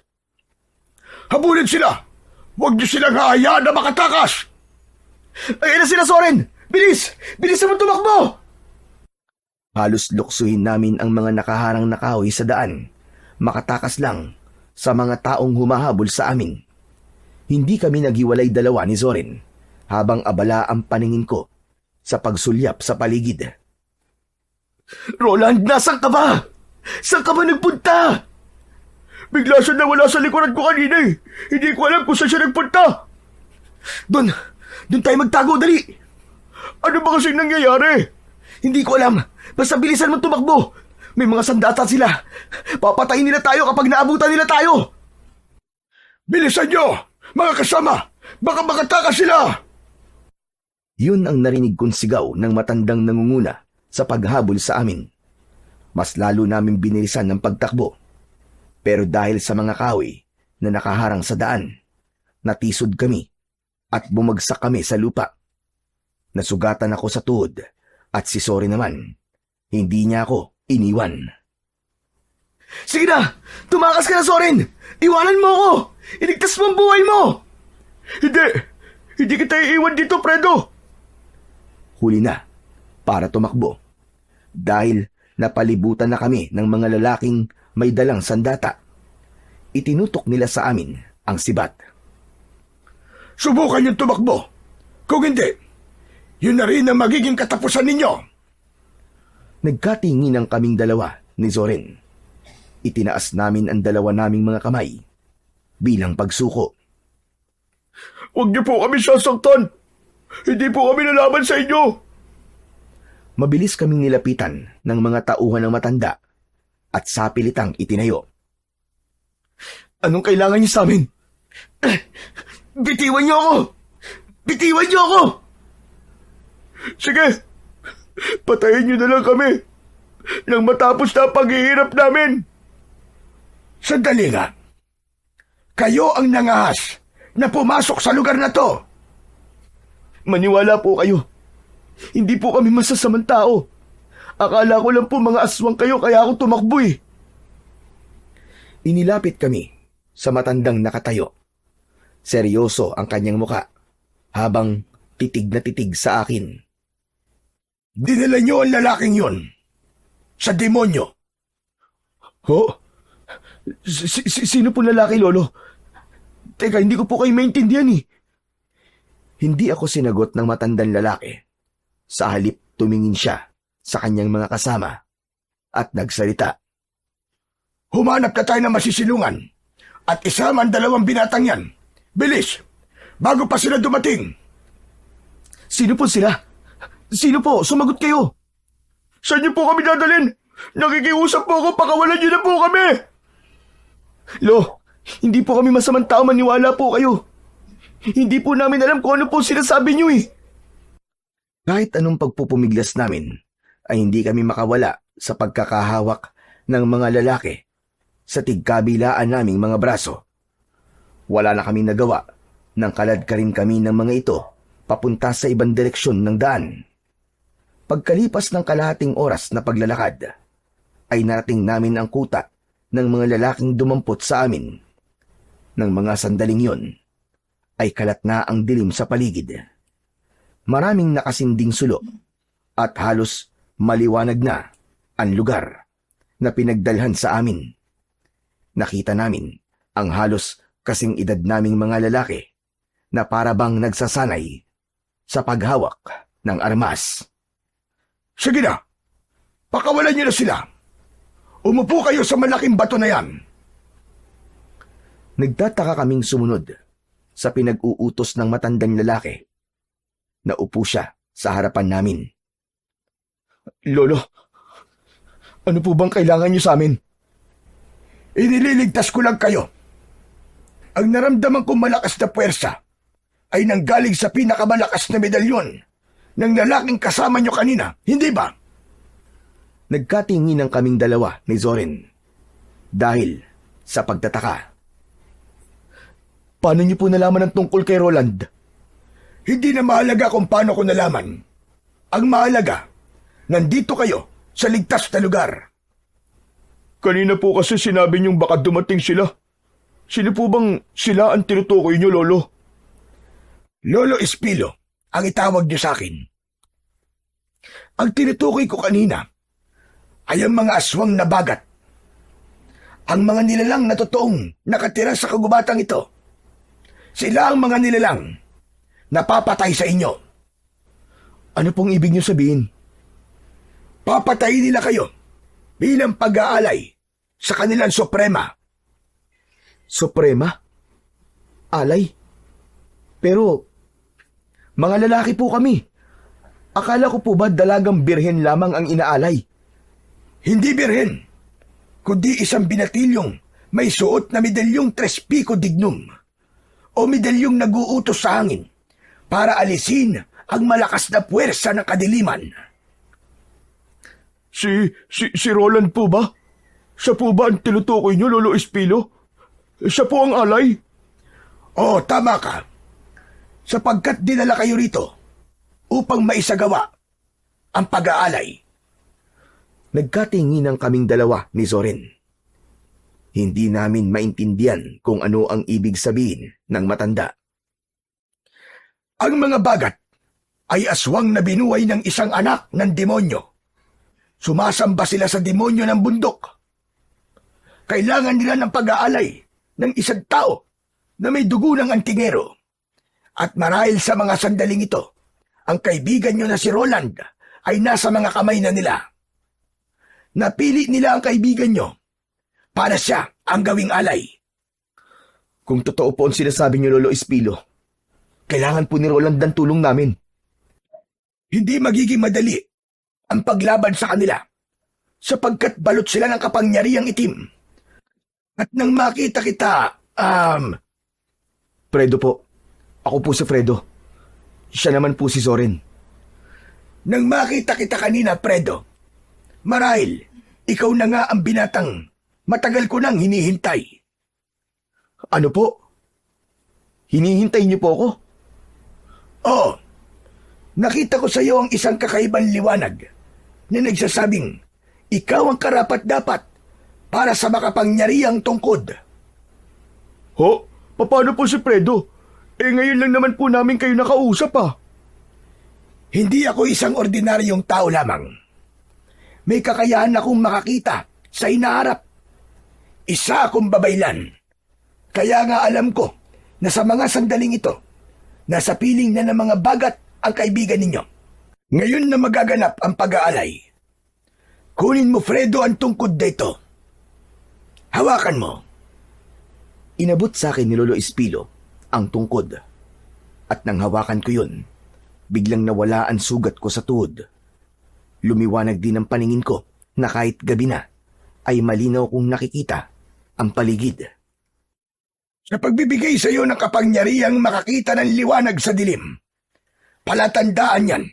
E: Habulin sila! Huwag niyo silang hahayaan na makatakas!
C: Ayun na sila, Soren! Bilis! Bilis naman tumakbo!
A: Halos luksuhin namin ang mga nakaharang na kahoy sa daan, makatakas lang sa mga taong humahabol sa amin. Hindi kami naghiwalay dalawa ni Zorin habang abala ang paningin ko sa pagsulyap sa paligid.
E: Roland, nasan ka ba? Saan ka ba nagpunta? Bigla siya nawala sa likuran ko kanina eh. Hindi ko alam kung saan siya nagpunta.
C: Doon tayo magtago, dali!
E: Ano ba kasing nangyayari?
C: Hindi ko alam. Basta bilisan mo tumakbo. May mga sandata sila. Papatayin nila tayo kapag naabutan nila tayo.
E: Bilisan nyo! Mga kasama! Baka makatakas sila!
A: Yun ang narinig kong sigaw ng matandang nangunguna sa paghabol sa amin. Mas lalo namin binilisan ng pagtakbo. Pero dahil sa mga kahoy na nakaharang sa daan, natisod kami at bumagsak kami sa lupa. Nasugatan ako sa tuhod at si Soren naman, hindi niya ako iniwan.
C: Sige na! Tumakas ka na, Soren! Iwanan mo ako! Iligtas mo ang buhay mo!
E: Hindi! Hindi kita iiwan dito, Fredo!
A: Huli na para tumakbo dahil napalibutan na kami ng mga lalaking may dalang sandata. Itinutok nila sa amin ang sibat.
E: Subukan yung tumakbo. Kung hindi, yun na rin ang magiging katapusan ninyo.
A: Nagkatinginan kaming dalawa ni Zorin. Itinaas namin ang dalawa naming mga kamay bilang pagsuko.
E: Huwag niyo po kami sasaktan. Hindi po kami lalaban sa inyo.
A: Mabilis kaming nilapitan ng mga tauhan ng matanda at sapilitang itinayo.
C: Anong kailangan niyo sa amin? Bitiwan niyo ako! Bitiwan niyo ako!
E: Sige, patayin niyo na lang kami nang matapos na ang paghihirap namin. Sandali nga. Kayo ang nangahas na pumasok sa lugar na to.
C: Maniwala po kayo. Hindi po kami masasamang tao. Akala ko lang po mga aswang kayo kaya ako tumakbo eh.
A: Inilapit kami sa matandang nakatayo. Seryoso ang kanyang muka habang titig na titig sa akin.
E: Dinala niyo ang lalaking yon sa demonyo.
C: Ho? Sino po lalaki, Lolo? Teka, hindi ko po kayo maintindihan eh.
A: Hindi ako sinagot ng matandang lalaki. Sa halip tumingin siya sa kanyang mga kasama at nagsalita.
E: Humanap na tayo ng masisilungan at isama ang 2 binatang yan. Bilis! Bago pa sila dumating.
C: Sino po sila? Sino po? Sumagot kayo.
E: Saan niyo po kami dadalhin? Nakikiusap po ako, pakawalan niyo na po kami!
C: Lo, hindi po kami masamang tao, maniwala po kayo. Hindi po namin alam kung ano po sinasabi niyo eh.
A: Kahit anong pagpupumiglas namin, ay hindi kami makawala sa pagkakahawak ng mga lalaki sa tigkabilaan naming mga braso. Wala na kaming nagawa nang kalad ka rin kami ng mga ito papunta sa ibang direksyon ng daan. Pagkalipas ng kalahating oras na paglalakad, ay narating namin ang kuta ng mga lalaking dumampot sa amin. Nang mga sandaling yon, ay kalat na ang dilim sa paligid. Maraming nakasinding sulo at halos maliwanag na ang lugar. na pinagdalhan sa amin. Nakita namin ang halos kasing edad naming mga lalaki na para bang nagsasanay sa paghawak ng armas.
E: Sige na, pakawalan niyo na sila. Umupo kayo sa malaking bato na yan.
A: Nagtataka kaming sumunod sa pinag-uutos ng matandang lalaki. Naupo siya sa harapan namin.
E: Lolo, ano po bang kailangan niyo sa amin? Inililigtas ko lang kayo. Ang naramdaman kong malakas na puwersa ay nanggaling sa pinakamalakas na medalyon ng lalaking kasama niyo kanina, hindi ba?
A: Nagkatinginan kaming dalawa ni Zorin dahil sa pagtataka.
E: Paano niyo po nalaman ang tungkol kay Roland? Hindi na mahalaga kung paano ko nalaman. Ang mahalaga, nandito kayo sa ligtas na lugar. Kanina po kasi sinabi niyong baka dumating sila. Sino po bang sila ang tinutukoy niyo, Lolo? Lolo Espilo, ang itawag niyo sa akin. Ang tinutukoy ko kanina ay ang mga aswang na bagat. Ang mga nilalang na totoong nakatira sa kagubatang ito. Sila ang mga nilalang na papatay sa inyo.
A: Ano pong ibig niyo sabihin?
E: Papatayin nila kayo bilang pag-aalay sa kanilang suprema.
A: Suprema? Alay? Pero, mga lalaki po kami. Akala ko po ba dalagang birhen lamang ang inaalay?
E: Hindi birhen, kundi isang binatilyong may suot na medalyong tres pico dignum o medalyong nag-uutos sa hangin para alisin ang malakas na puwersa ng kadiliman. Si Roland po ba? Siya po ba ang tinutukoy niyo, Lolo Espilo? Siya po ang alay? Oo, tama ka. Sapagkat dinala kayo rito upang maisagawa ang pag-aalay.
A: Nagkatinginan kaming dalawa ni Zorin. Hindi namin maintindihan kung ano ang ibig sabihin ng matanda.
E: Ang mga bagat ay aswang na binuhay ng isang anak ng demonyo. Sumasamba sila sa demonyo ng bundok. Kailangan nila ng pag-aalay ng isang tao na may dugo ng antingero. At marahil sa mga sandaling ito, ang kaibigan nyo na si Roland ay nasa mga kamay na nila. Napili nila ang kaibigan nyo para siya ang gawing alay.
A: Kung totoo po ang sinasabi niyo, Lolo Espilo, kailangan po ni Roland ng tulong namin.
E: Hindi magiging madali ang paglaban sa kanila sapagkat balot sila ng kapangyarihang itim. At nang makita kita,
A: Fredo po. Ako po si Fredo. Siya naman po si Zorin.
E: Nang makita kita kanina, Fredo, marahil ikaw na nga ang binatang matagal ko nang hinihintay.
A: Ano po? Hinihintay niyo po ako?
E: Oo. Nakita ko sa iyo ang isang kakaibang liwanag na nagsasabing ikaw ang karapat-dapat para sa makapangyarihang tungkod. Ho? Paano po si Fredo? Ngayon lang naman po namin kayo nakausap Hindi ako isang ordinaryong tao lamang. May kakayahan akong makakita sa inaharap. Isa akong babaylan. Kaya nga alam ko na sa mga sandaling ito, nasa piling na ng mga bagat ang kaibigan ninyo. Ngayon na magaganap ang pag-aalay, kunin mo, Fredo, ang tungkod dito. Hawakan mo.
A: Inabot sa akin ni Lolo Espilo ang tungkod. At nang hawakan ko yun, biglang nawala ang sugat ko sa tuhod. Lumiwanag din ang paningin ko na kahit gabi na, ay malinaw kong nakikita ang paligid.
E: Sa pagbibigay sa iyo ng kapangyarihang makakita ng liwanag sa dilim, palatandaan yan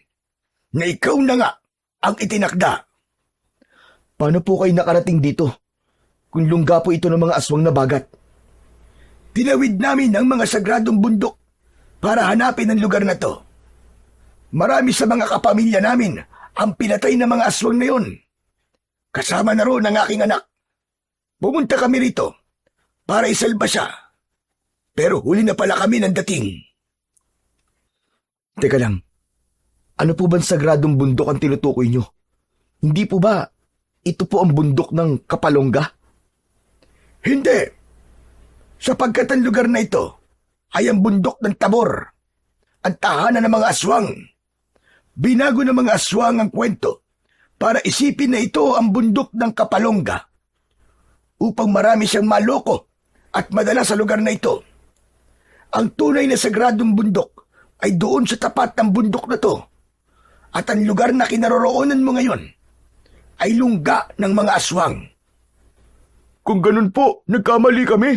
E: na ikaw na nga ang itinakda.
A: Paano po kayo nakarating dito kung lungga po ito ng mga aswang na bagat?
E: Tinawid namin ang mga sagradong bundok para hanapin ang lugar na to. Marami sa mga kapamilya namin ang pinatay ng mga aswang na yun. Kasama na roon ang aking anak. Pumunta kami rito para isalba siya. Pero huli na pala kami ng dating.
A: Teka lang, ano po bang sagradong bundok ang tinutukoy nyo? Hindi po ba ito po ang bundok ng Kapalongga?
E: Hindi. Sapagkat ang lugar na ito ay ang bundok ng Tabor, ang tahanan ng mga aswang. Binago ng mga aswang ang kwento para isipin na ito ang bundok ng Kapalongga upang marami siyang maloko at madala sa lugar na ito. Ang tunay na sagradong bundok ay doon sa tapat ng bundok na to, at ang lugar na kinaroroonan mo ngayon ay lungga ng mga aswang. Kung ganun po, nagkamali kami.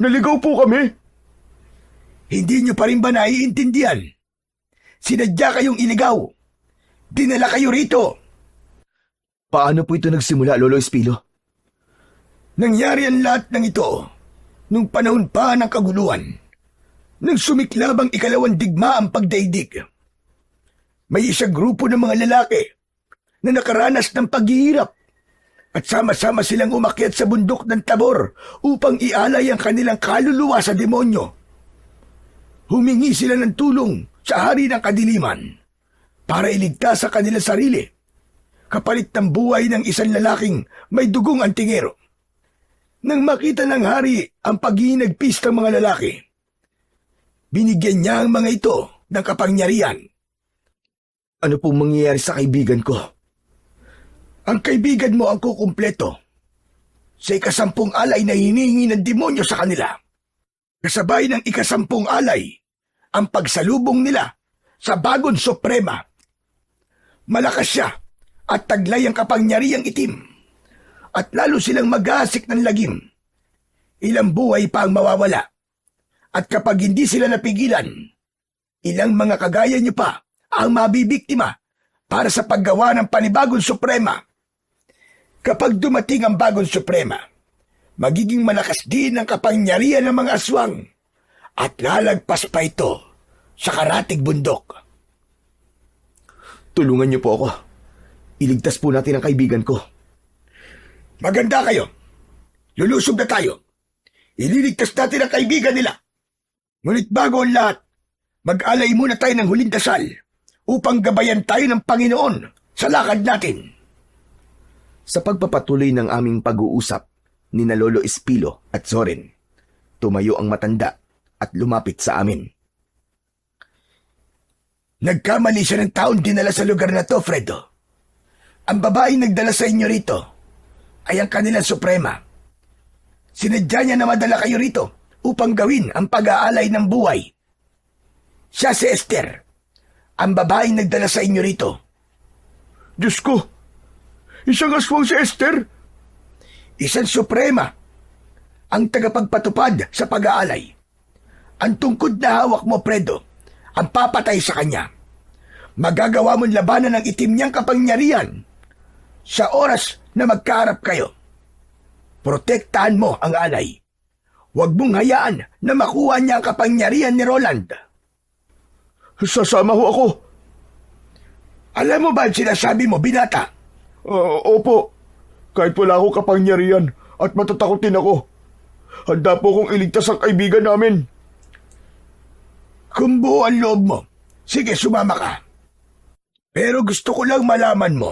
E: Naligaw po kami. Hindi niyo pa rin ba naiintindihan? Sinadya kayong iligaw. Dinala kayo rito.
A: Paano po ito nagsimula, Lolo Espilo?
E: Nangyari ang lahat ng ito nung panahon pa ng kaguluhan, nang sumiklab ang ikalawang digma ang pagdaigdig. May isang grupo ng mga lalaki na nakaranas ng paghihirap at sama-sama silang umakyat sa bundok ng Tabor upang ialay ang kanilang kaluluwa sa demonyo. Humingi sila ng tulong sa hari ng kadiliman para iligtas sa kanilang sarili, kapalit ng buhay ng isang lalaking may dugong antingero. Nang makita ng hari ang paghinagpis ng mga lalaki, binigyan niya ang mga ito ng kapangyarihan.
A: Ano pong mangyayari sa kaibigan ko?
E: Ang kaibigan mo ang kukumpleto sa ikasampung alay na hinihingi ng demonyo sa kanila. Kasabay ng ikasampung alay ang pagsalubong nila sa bagong suprema. Malakas siya at taglay ang kapangyarihang itim, at lalo silang mag-aasik ng lagim. Ilang buhay pa ang mawawala, at kapag hindi sila napigilan, ilang mga kagaya niyo pa ang mabibiktima para sa paggawa ng panibagong suprema. Kapag dumating ang bagong suprema, magiging malakas din ang kapangyarihan ng mga aswang at lalagpas pa ito sa karatig bundok.
A: Tulungan niyo po ako. Iligtas po natin ang kaibigan ko.
E: Maganda kayo. Lulusog na tayo. Ililigtas natin ang kaibigan nila. Ngunit bago ang lahat, mag-alay muna tayo ng huling dasal upang gabayan tayo ng Panginoon sa lakad natin.
A: Sa pagpapatuloy ng aming pag-uusap ni na Lolo Espilo at Zorin, tumayo ang matanda at lumapit sa amin.
E: Nagkamali siya ng taon dinala sa lugar na to, Fredo. Ang babaeng nagdala sa inyo rito ay ang kanilang suprema. Sinadya niya na madala kayo rito upang gawin ang pag-aalay ng buhay. Siya si Esther, ang babaeng nagdala sa inyo rito.
F: Diyos ko! Isang aswang si Esther!
E: Isang suprema, ang tagapagpatupad sa pag-aalay. Ang tungkod na hawak mo, Fredo, ang papatay sa kanya. Magagawa mong labanan ng itim niyang kapangyarihan sa oras na magkaharap kayo. Protektahan mo ang alay. Huwag mong hayaan na makuha niya ang kapangyarihan ni Roland.
F: Sasama ho ako.
E: Alam mo ba ang sinasabi mo, binata?
F: Opo. Kahit wala akong kapangyarihan at matatakotin ako, handa po kong iligtas ang kaibigan namin.
E: Kung buo ang loob mo, sige, sumama ka. Pero gusto ko lang malaman mo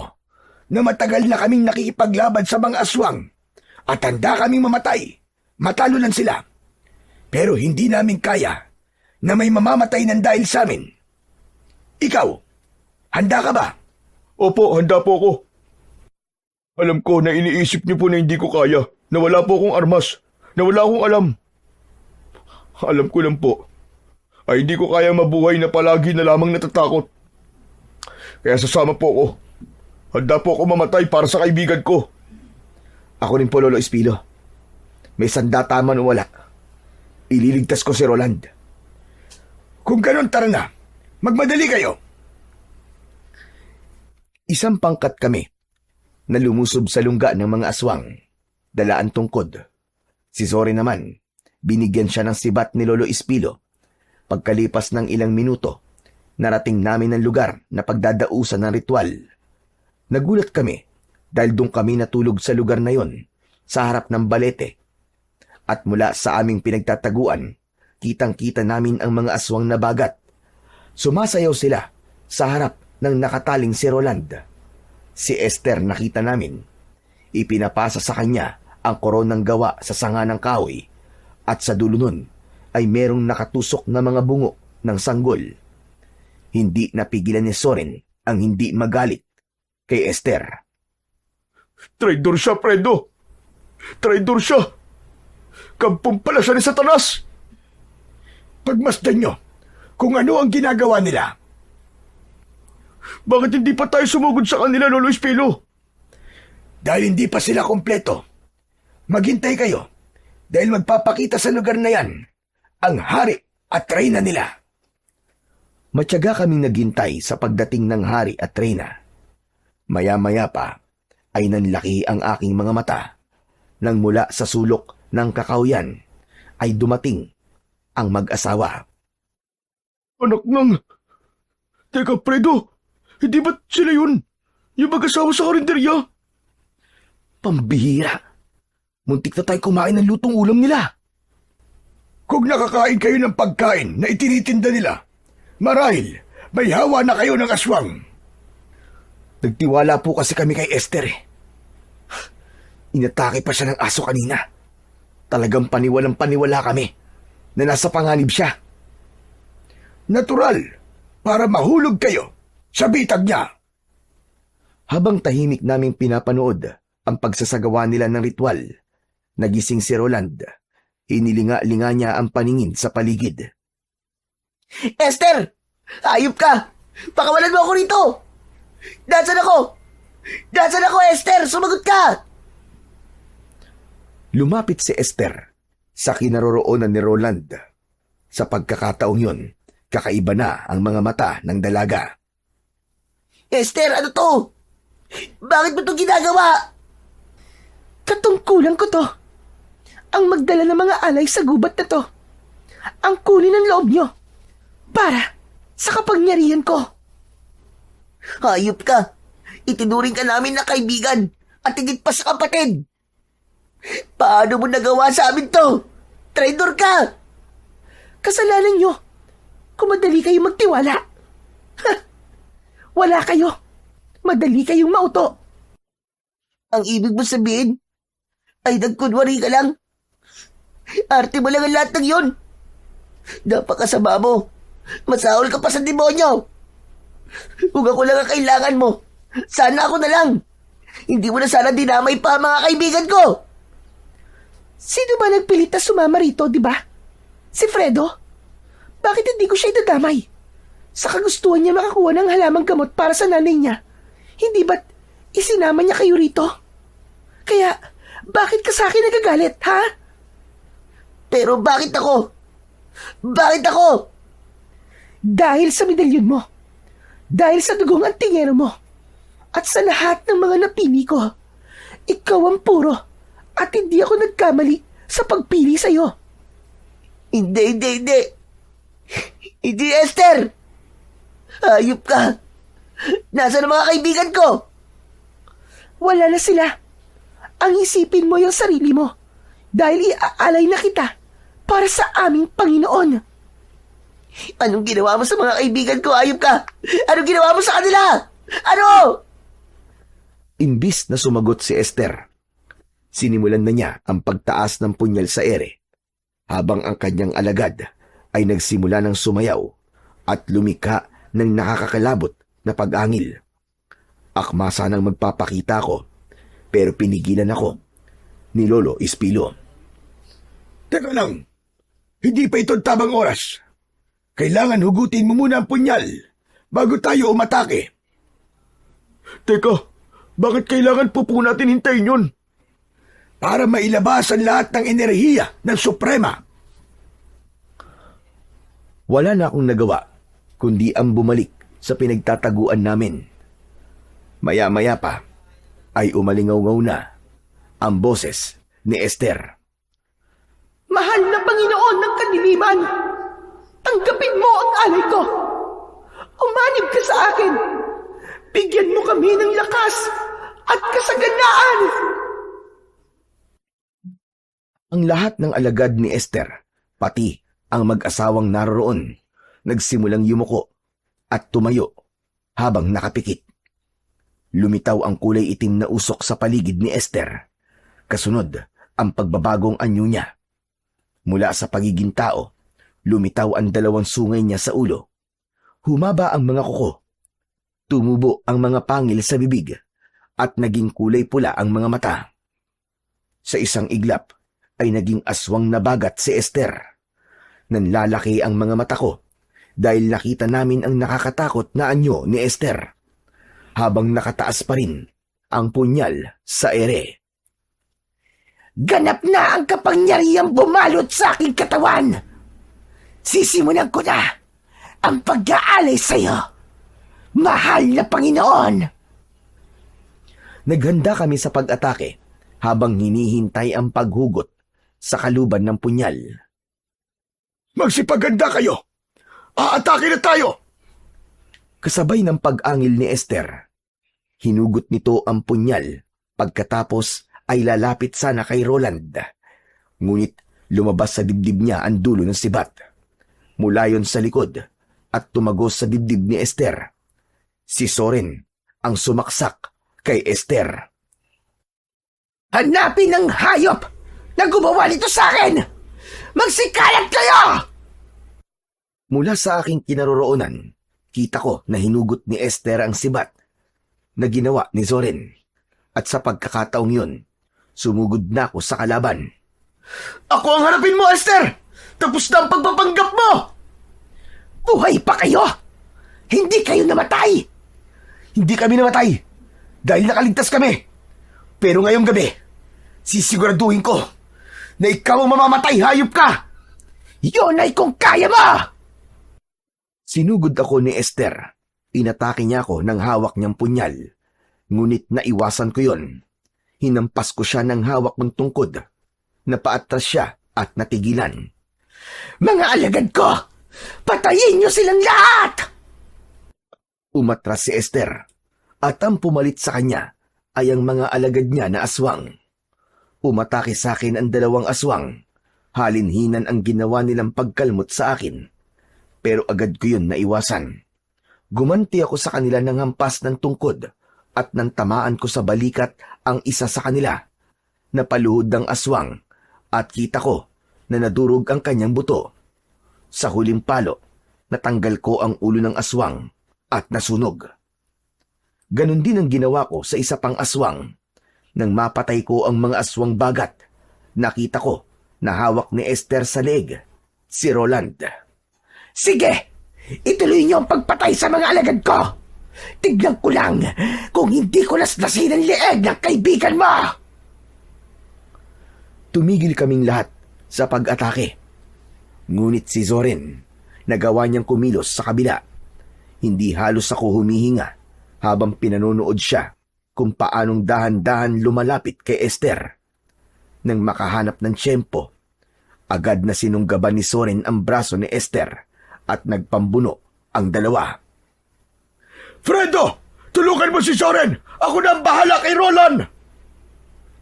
E: na matagal na kaming nakikipaglaban sa mga aswang at handa kaming mamatay. Matalo lang sila. Pero hindi namin kaya na may mamamatay ng dahil sa amin. Ikaw, handa ka ba?
F: Opo, handa po ako. Alam ko na iniisip niyo po na hindi ko kaya, na wala po akong armas, na wala akong alam. Alam ko lang po, ay hindi ko kaya mabuhay na palagi na lamang natatakot. Kaya sasama po ako. Handa po ako mamatay para sa kaibigan ko.
A: Ako rin po, Lolo Espilo. May sandata man o wala, ililigtas ko si Roland.
E: Kung ganon, tara na. Magmadali kayo.
A: Isang pangkat kami na lumusob sa lungga ng mga aswang, dala ang tungkod. Si Zorin naman, binigyan siya ng sibat ni Lolo Espilo. Pagkalipas ng ilang minuto, narating namin ang lugar na pagdadausan ng ritual. Nagulat kami dahil doon kami natulog sa lugar na yon, sa harap ng balete. At mula sa aming pinagtataguan, kitang-kita namin ang mga aswang na bagat. Sumasayaw sila sa harap ng nakataling si Roland. Si Esther nakita namin. Ipinapasa sa kanya ang koronang gawa sa sanga ng kahoy at sa dulo nun ay merong nakatusok na mga bungo ng sanggol. Hindi napigilan ni Soren ang hindi magalit kay Esther.
F: Traidor siya, Fredo! Traidor siya! Kampong pala siya ni Satanas! Pagmasdan nyo kung ano ang ginagawa nila. Bakit hindi pa tayo sumugod sa kanila, Lolo Espilo? Dahil hindi pa sila kompleto. Maghintay kayo dahil magpapakita sa lugar na yan ang hari at reyna nila.
A: Matyaga kaming naghintay sa pagdating ng hari at reyna. Maya-maya pa ay nanlaki ang aking mga mata nang mula sa sulok ng kakauyan ay dumating ang mag-asawa.
F: Anak ng... Teka, Fredo, hindi ba sila yun? Yung mag-asawa sa karinderya?
A: Pambihira! Muntik na tayo kumain ng lutong ulam nila.
F: Kung nakakain kayo ng pagkain na itinitinda nila, marahil may hawa na kayo ng aswang.
A: Nagtiwala po kasi kami kay Esther eh. Inatake pa siya ng aso kanina. Talagang paniwalang-paniwala kami na nasa panganib siya.
F: Natural, para mahulog kayo sa bitag niya.
A: Habang tahimik naming pinapanood ang pagsasagawa nila ng ritual, nagising si Roland. Inilinga-linga niya ang paningin sa paligid.
B: Esther! Ayop ka! Pakawalan mo ako rito! Nasaan ako? Nasaan ako, Esther? Sumagot ka!
A: Lumapit si Esther sa kinaroroonan ni Roland. Sa pagkakataong yun, kakaiba na ang mga mata ng dalaga.
B: Esther, ano to? Bakit mo ito ginagawa?
C: Katungkulan ko to. Ang magdala ng mga alay sa gubat na to. Ang kunin ng loob nyo. Para sa kapangyarihan ko.
B: Hayop ka. Itinuring ka namin na kaibigan at higit pa sa kapatid. Paano mo nagawa sa amin to? Traidor ka!
C: Kasalanan nyo. Kung madali kayong magtiwala. Ha! Wala kayo. Madali kayong mauto.
B: Ang ibig mo sabihin ay nagkunwari ka lang. Arte mo lang ang lahat ng yun. Napakasama mo. Masahol ka pa sa demonyo. Kung ako lang ang kailangan mo, sana ako na lang. Hindi mo na sana dinamay pa ang mga kaibigan ko.
C: Sino ba nagpilit na sumama rito, di ba? Si Fredo? Bakit hindi ko siya idadamay? Sa kagustuhan niya makakuha ng halamang gamot para sa nanay niya. Hindi ba't isinama niya kayo rito? Kaya, bakit ka sa akin nagagalit, ha?
B: Pero bakit ako? Bakit ako?
C: Dahil sa medalyon mo. Dahil sa dugong antingero mo. At sa lahat ng mga napili ko. Ikaw ang puro. At hindi ako nagkamali sa pagpili sa'yo.
B: Hindi. Hindi, Esther. Hayop ka. Nasaan ang mga kaibigan ko?
C: Wala na sila. Ang isipin mo yung sarili mo. Dahil iaalay na kita para sa aming Panginoon.
B: Anong ginawa mo sa mga kaibigan ko? Hayop ka. Anong ginawa mo sa kanila? Ano?
A: Imbis na sumagot si Esther, sinimulan na niya ang pagtaas ng punyal sa ere, habang ang kanyang alagad ay nagsimula ng sumayaw at lumikha ng nakakakalabot na pag-angil. Akma sanang magpapakita ko, pero pinigilan ako ni Lolo Espilo.
F: Teka lang, hindi pa ito tamang oras. Kailangan hugutin mo muna ang punyal bago tayo umatake. Teka, bakit kailangan po natin hintayin yun? Para mailabas ang lahat ng enerhiya ng Suprema.
A: Wala na akong nagawa, kundi ang bumalik sa pinagtataguan namin. Maya-maya pa, ay umalingaw-ngaw na ang boses ni Esther.
C: Mahal na Panginoon ng kadiliman, tanggapin mo ang alay ko. Umanib ka sa akin. Bigyan mo kami ng lakas at kasaganaan.
A: Ang lahat ng alagad ni Esther, pati ang mag-asawang naroon, nagsimulang yumuko at tumayo habang nakapikit. Lumitaw ang kulay itim na usok sa paligid ni Esther. Kasunod, ang pagbabagong anyo niya. Mula sa pagiging tao, lumitaw ang dalawang sungay niya sa ulo. Humaba ang mga kuko. Tumubo ang mga pangil sa bibig at naging kulay pula ang mga mata. Sa isang iglap ay naging aswang na bagat si Esther. Nanlalaki ang mga mata ko dahil nakita namin ang nakakatakot na anyo ni Esther. Habang nakataas pa rin ang punyal sa ere.
B: Ganap na ang kapangyarihang bumalot sa aking katawan. Sisimulan ko na ang pag-aalay sa iyo, mahal na Panginoon.
A: Naghanda kami sa pag-atake habang hinihintay ang paghugot sa kaluban ng punyal.
F: Magsipaganda kayo! Aatake na tayo!
A: Kasabay ng pag-angil ni Esther, hinugot nito ang punyal pagkatapos ay lalapit sana kay Roland. Ngunit lumabas sa dibdib niya ang dulo ng sibat. Mula yon sa likod at tumagos sa dibdib ni Esther. Si Soren ang sumaksak kay Esther.
B: Hanapin ang hayop na gumawa nito sa akin! Magsikalat kayo!
A: Mula sa aking kinaroroonan, kita ko na hinugot ni Esther ang sibat na ginawa ni Soren. At sa pagkakataong yun, sumugod na ako sa kalaban.
E: Ako ang harapin mo, Esther! Tapos na ang pagpapanggap mo!
B: Buhay pa kayo! Hindi kayo namatay!
E: Hindi kami namatay dahil nakaligtas kami. Pero ngayong gabi, sisiguraduhin ko na ikaw ang mamamatay, hayop ka!
B: Yun ay kung kaya mo!
A: Sinugod ako ni Esther. Inatake niya ako ng hawak niyang punyal. Ngunit naiwasan ko yon. Hinampas ko siya ng hawak ng tungkod. Napaatras siya at natigilan.
B: Mga alagad ko! Patayin niyo silang lahat!
A: Umatras si Esther. At ang pumalit sa kanya ay ang mga alagad niya na aswang. Umatake sa akin ang dalawang aswang. Halinhinan ang ginawa nilang pagkalmot sa akin. Pero agad ko yun naiwasan. Gumanti ako sa kanila ng hampas ng tungkod at nang tamaan ko sa balikat ang isa sa kanila. Napaluhod ng aswang at kita ko na nadurog ang kanyang buto. Sa huling palo, natanggal ko ang ulo ng aswang at nasunog. Ganon din ang ginawa ko sa isa pang aswang. Nang mapatay ko ang mga aswang bagat, nakita ko na hawak ni Esther sa leeg, si Roland.
B: Sige! Ituloy niyo ang pagpatay sa mga alagad ko! Tignan ko lang kung hindi ko laslasin ang leeg ng kaibigan mo!
A: Tumigil kaming lahat sa pag-atake. Ngunit si Zorin, nagawa niyang kumilos sa kabila. Hindi halos ako humihinga habang pinanonood siya kung paanong dahan-dahan lumalapit kay Esther. Nang makahanap ng tiyempo, agad na sinunggaban ni Soren ang braso ni Esther at nagpambuno ang dalawa.
F: Fredo! Tulungan mo si Soren! Ako na ang bahala kay Roland!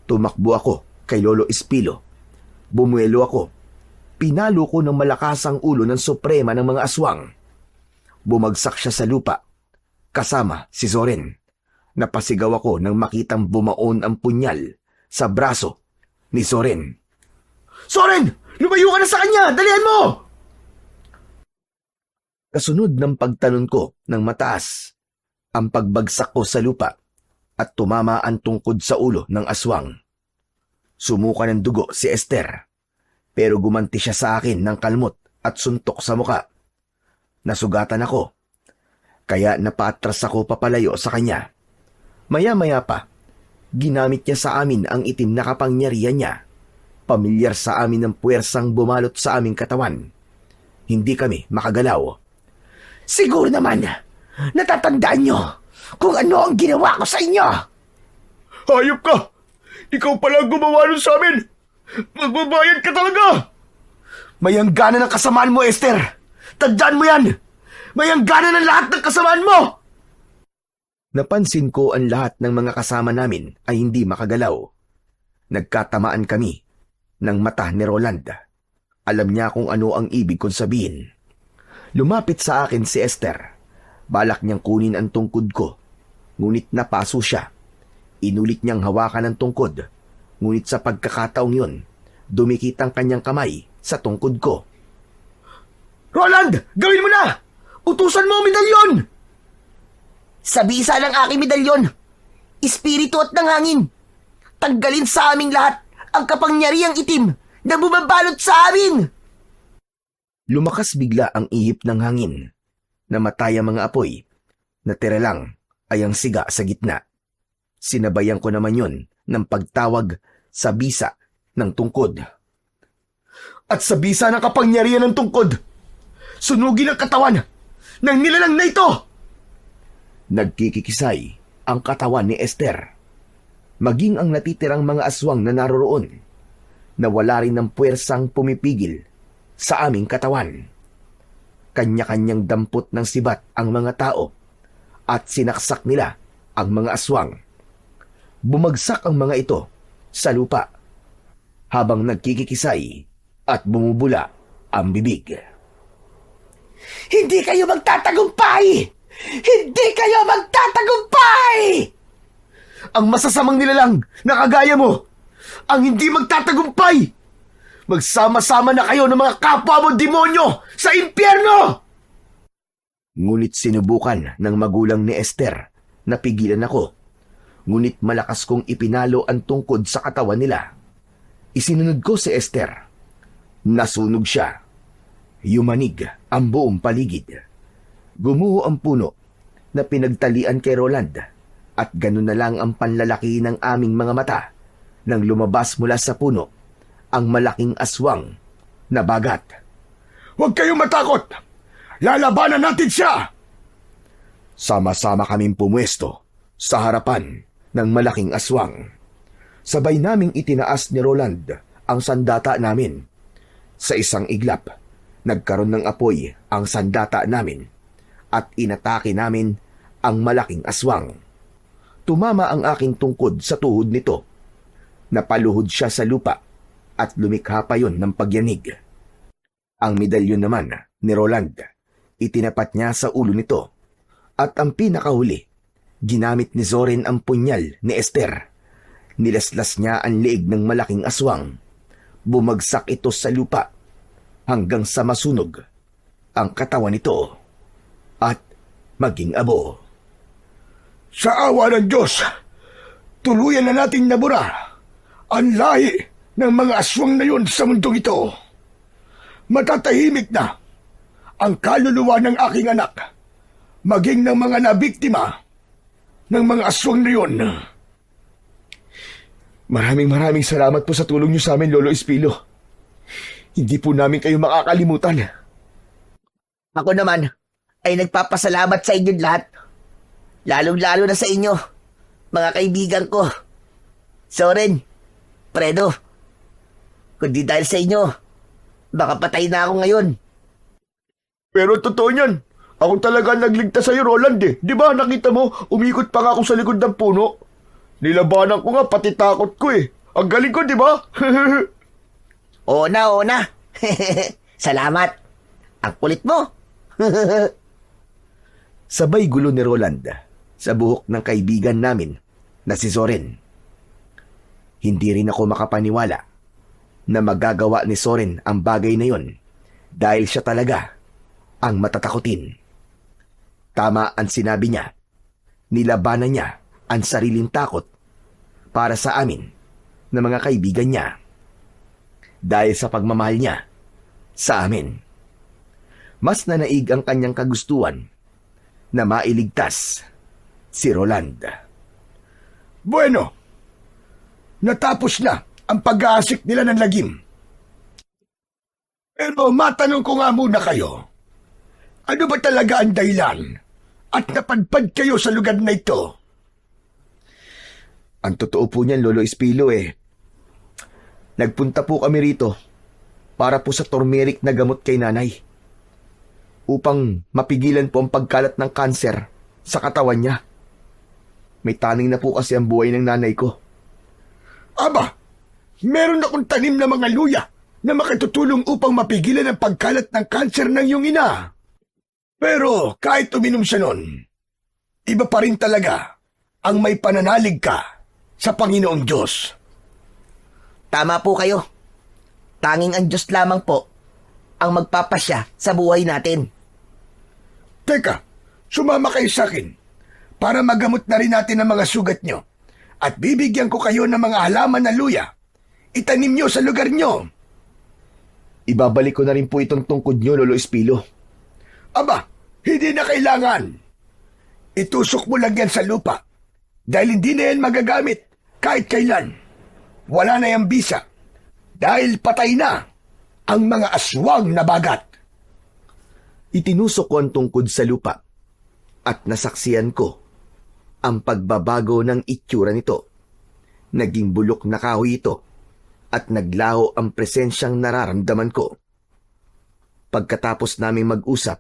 A: Tumakbo ako kay Lolo Espilo. Bumuelo ako. Pinalo ko ng malakas ang ulo ng suprema ng mga aswang. Bumagsak siya sa lupa, kasama si Soren. Napasigaw ako nang makitang bumaon ang punyal sa braso ni Soren.
E: Soren! Lumayo ka na sa kanya! Dalihan mo!
A: Kasunod ng pagtalon ko ng mataas, ang pagbagsak ko sa lupa at tumama ang tungkod sa ulo ng aswang. Sumuka ng dugo si Esther, pero gumanti siya sa akin ng kalmot at suntok sa muka. Nasugatan ako, kaya napaatras ako papalayo sa kanya. Maya-maya pa, ginamit niya sa amin ang itim na kapangyarihan niya. Pamilyar sa amin ang puwersang bumalot sa aming katawan. Hindi kami makagalaw.
B: Siguro naman, natatandaan niyo kung ano ang ginawa ko sa inyo.
F: Hayop ka! Ikaw pala ang gumawa nun sa amin! Magbabayad ka talaga!
E: Mayanggana ng kasamaan mo, Esther! Tandaan mo yan! Mayanggana ng lahat ng kasamaan mo!
A: Napansin ko ang lahat ng mga kasama namin ay hindi makagalaw. Nagkatamaan kami ng mata ni Roland. Alam niya kung ano ang ibig kong sabihin. Lumapit sa akin si Esther. Balak niyang kunin ang tungkod ko. Ngunit napaso siya. Inulit niyang hawakan ng tungkod. Ngunit sa pagkakataong yun, dumikit ang kanyang kamay sa tungkod ko.
E: Roland! Gawin mo na! Utusan mo ang medalyon!
B: Sa bisa ng aking medalyon, espiritu at ng hangin, tanggalin sa aming lahat ang kapangyarihang itim na bumabalot sa amin!
A: Lumakas bigla ang ihip ng hangin. Namatay ang mga apoy. Natira lang ay ang siga sa gitna. Sinabayan ko naman yun ng pagtawag sa bisa ng tungkod.
E: At sa bisa ng kapangyarihan ng tungkod, sunugin ang katawan ng nilalang na ito!
A: Nagkikikisay ang katawan ni Esther. Maging ang natitirang mga aswang na naroroon, na wala rin ng puwersang pumipigil sa aming katawan. Kanya-kanyang dampot ng sibat ang mga tao at sinaksak nila ang mga aswang. Bumagsak ang mga ito sa lupa habang nagkikikisay at bumubula ang bibig.
B: Hindi kayo magtatagumpay! Hindi kayo magtatagumpay!
E: Ang masasamang nilalang na kagaya mo, ang hindi magtatagumpay! Magsama-sama na kayo ng mga kapwa mo demonyo sa impyerno!
A: Ngunit sinubukan ng magulang ni Esther na pigilan ako. Ngunit malakas kong ipinalo ang tungkod sa katawan nila. Isinunod ko si Esther. Nasunog siya. Yumanig ang buong paligid. Gumuho ang puno na pinagtalian kay Roland at ganun na lang ang panlalaki ng aming mga mata nang lumabas mula sa puno ang malaking aswang na bagat.
E: Huwag kayong matakot! Lalabanan natin siya!
A: Sama-sama kaming pumwesto sa harapan ng malaking aswang. Sabay naming itinaas ni Roland ang sandata namin. Sa isang iglap, nagkaroon ng apoy ang sandata namin at inatake namin ang malaking aswang. Tumama ang aking tungkod sa tuhod nito. Napaluhod siya sa lupa at lumikha pa yon ng pagyanig. Ang medalyon naman ni Roland, itinapat niya sa ulo nito. At ang pinakahuli, ginamit ni Zoren ang punyal ni Esther. Nilaslas niya ang leeg ng malaking aswang. Bumagsak ito sa lupa hanggang sa masunog ang katawan nito at maging abo.
E: Sa awa ng Diyos, tuluyan na nating nabura ang lahi ng mga aswang na yun sa mundong ito. Matatahimik na ang kaluluwa ng aking anak, maging ng mga nabiktima ng mga aswang na yun. Maraming salamat po sa tulong niyo sa amin, Lolo Espilo. Hindi po namin kayo makakalimutan.
B: Ako naman ay nagpapasalamat sa inyong lahat. Lalong-lalo na sa inyo, mga kaibigan ko. Soren, Fredo, kundi dahil sa inyo, baka patay na ako ngayon.
E: Pero totoo niyan. Ako talaga nagligtas sa'yo, Roland eh. Di ba nakita mo, umikot pa nga ako sa likod ng puno. Nilabanan ko nga, pati takot ko eh. Ang galing ko, di ba?
B: Oo na. Salamat. Ang kulit mo.
A: Sabay gulo ni Roland sa buhok ng kaibigan namin na si Zoren. Hindi rin ako makapaniwala na magagawa ni Zoren ang bagay na yon dahil siya talaga ang matatakutin. Tama ang sinabi niya. Nilabanan niya ang sariling takot para sa amin na mga kaibigan niya dahil sa pagmamahal niya sa amin. Mas nanaig ang kanyang kagustuhan na mailigtas si Roland.
E: Bueno, natapos na ang pag-aasik nila ng lagim. Pero matanong ko nga muna kayo, ano ba talaga ang dahilan at napadpad kayo sa lugar na ito?
A: Ang totoo po niyan, Lolo Espilo nagpunta po kami rito para po sa turmeric na gamot kay nanay upang mapigilan po ang pagkalat ng kanser sa katawan niya. May taning na po kasi ang buhay ng nanay ko.
E: Aba, meron akong tanim na mga luya na makatutulong upang mapigilan ang pagkalat ng kanser ng iyong ina. Pero kahit uminom siya nun, iba pa rin talaga ang may pananalig ka sa Panginoong Diyos.
B: Tama po kayo. Tanging ang Diyos lamang po ang magpapasya sa buhay natin.
E: Teka, sumama kayo sa akin para magamot na rin natin ang mga sugat nyo at bibigyan ko kayo ng mga halaman na luya. Itanim nyo sa lugar nyo. Ibabalik ko na rin po itong tungkod nyo, Lolo Espilo. Aba, hindi na kailangan. Itusok mo lang yan sa lupa dahil hindi na yan magagamit kahit kailan. Wala na yung bisa dahil patay na ang mga aswang na bagat. Itinusok ko ang tungkod sa lupa at nasaksiyan ko ang pagbabago ng itsura nito. Naging bulok na kahoy ito at naglaho ang presensyang nararamdaman ko. Pagkatapos naming mag-usap,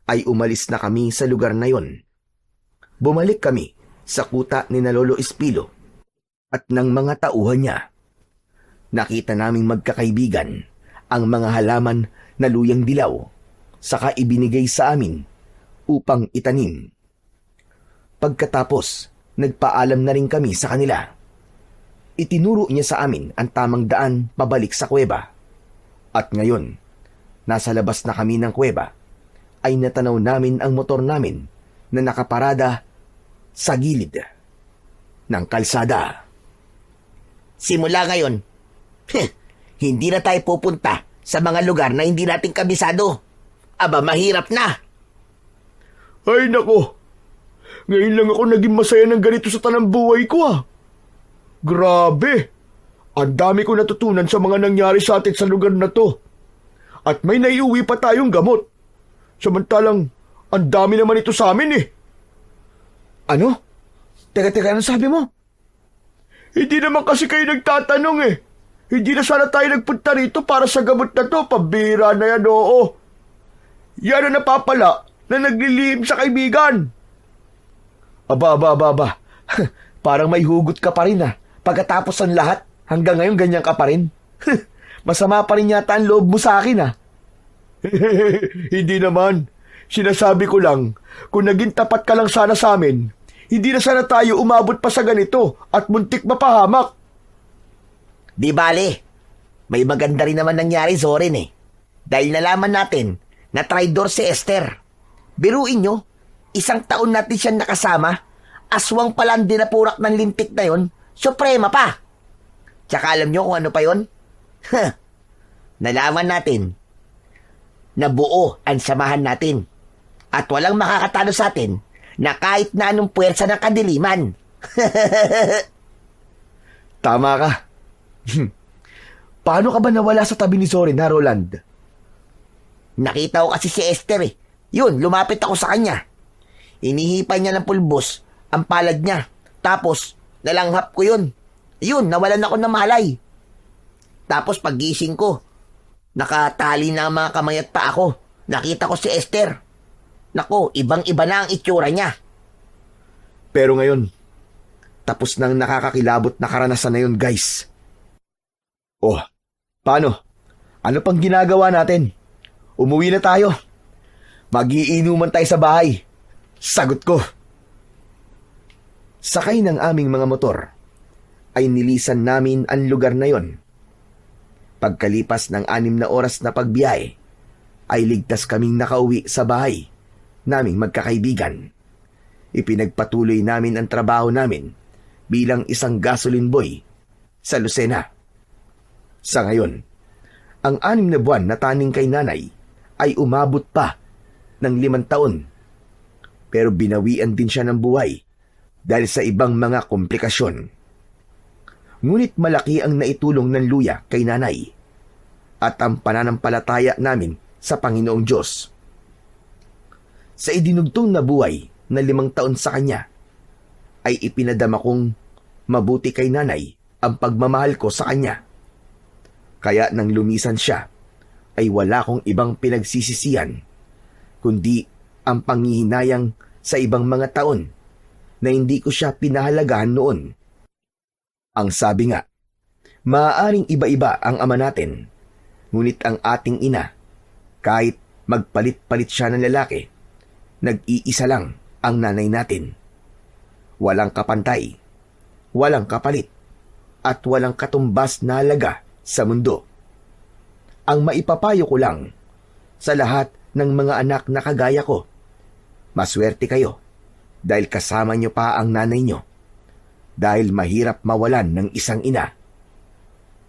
E: ay umalis na kami sa lugar na yon. Bumalik kami sa kuta ni na Lolo Espilo at ng mga tauhan niya. Nakita naming magkakaibigan ang mga halaman na luyang dilaw, saka ibinigay sa amin upang itanim. Pagkatapos, nagpaalam na rin kami sa kanila. Itinuro niya sa amin ang tamang daan pabalik sa kuweba. At ngayon, nasa labas na kami ng kuweba, ay natanaw namin ang motor namin na nakaparada sa gilid ng kalsada.
B: Simula ngayon, hindi na tayo pupunta sa mga lugar na hindi natin kabisado. Aba, mahirap na.
F: Ay nako, ngayon lang ako naging masaya ng ganito sa tanang buhay ko ah. Grabe, ang dami ko natutunan sa mga nangyari sa atin sa lugar na to. At may naiuwi pa tayong gamot. Samantalang, ang dami naman ito sa amin eh.
E: Ano? Teka, ano sabi mo?
F: Hindi naman kasi kayo nagtatanong eh. Hindi na sana tayo nagpunta rito para sa gamot na to. Pabira na yan, oo. Yan ang napapala na naglilihim sa kaibigan.
E: Aba. Parang may hugot ka pa rin ah. Pagkatapos ng lahat, hanggang ngayon ganyan ka pa rin. Masama pa rin yata ang loob mo sa akin ah.
F: Hindi naman. Sinasabi ko lang, kung naging tapat ka lang sana sa amin, hindi na sana tayo umabot pa sa ganito at muntik mapahamak.
B: Di bale, may maganda rin naman nangyari sa Oren eh. Dahil nalaman natin na traidor si Esther. Biruin nyo, 1 taon natin siyang nakasama, aswang pala ang dinapurak ng lintik na yon, suprema pa. Tsaka alam nyo kung ano pa yon? Nalaman natin na buo ang samahan natin at walang makakatalo sa atin na kahit na anong puwersa ng kadiliman.
E: Tama ka. Paano ka ba nawala sa tabi ni Zorin, ha, Roland?
B: Nakita ko kasi si Esther eh. Yun, lumapit ako sa kanya. Inihipan niya ng pulbos ang palad niya. Tapos, nalanghap ko yun. Yun, nawalan ako ng malay. Tapos paggising ko, nakatali na ang mga kamay at paa ko. Nakita ko si Esther. Nako, ibang-iba na ang itsura niya.
E: Pero ngayon, tapos nang nakakakilabot na karanasan na yun, guys. Oh, paano? Ano pang ginagawa natin? Umuwi na tayo. Magiinuman tayo sa bahay. Sagot ko. Sakay ng aming mga motor, ay nilisan namin ang lugar na yon. Pagkalipas ng 6 na oras na pagbiyahe, ay ligtas kaming nakauwi sa bahay naming magkakaibigan. Ipinagpatuloy namin ang trabaho namin bilang isang gasoline boy sa Lucena. Sa ngayon, ang 6 na buwan na taning kay nanay ay umabot pa ng 5 taon. Pero binawian din siya ng buhay dahil sa ibang mga komplikasyon. Ngunit malaki ang naitulong ng luya kay nanay at ang pananampalataya namin sa Panginoong Diyos. Sa idinugtong na buhay na 5 taon sa kanya, ay ipinadama kong mabuti kay nanay ang pagmamahal ko sa kanya. Kaya nang lumisan siya, ay wala kong ibang pinagsisisihan, kundi ang panghihinayang sa ibang mga taon na hindi ko siya pinahalagahan noon. Ang sabi nga, maaaring iba-iba ang ama natin, ngunit ang ating ina, kahit magpalit-palit siya ng lalaki, nag-iisa lang ang nanay natin.
A: walang kapantay, walang kapalit, at walang katumbas na halaga sa mundo. Ang maipapayo ko lang sa lahat ng mga anak na kagaya ko, maswerte kayo dahil kasama niyo pa ang nanay niyo. Dahil mahirap mawalan ng isang ina,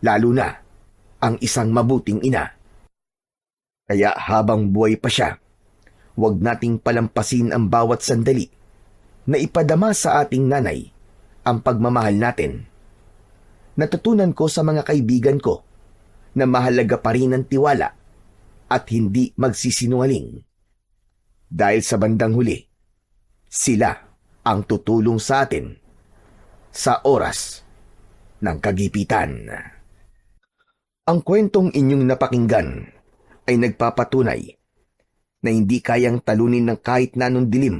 A: lalo na ang isang mabuting ina. Kaya habang buhay pa siya, huwag nating palampasin ang bawat sandali na ipadama sa ating nanay ang pagmamahal natin. Natutunan ko sa mga kaibigan ko na mahalaga pa rin ang tiwala at hindi magsisinungaling. Dahil sa bandang huli, sila ang tutulong sa atin sa oras ng kagipitan. Ang kwentong inyong napakinggan ay nagpapatunay na hindi kayang talunin ng kahit na anong dilim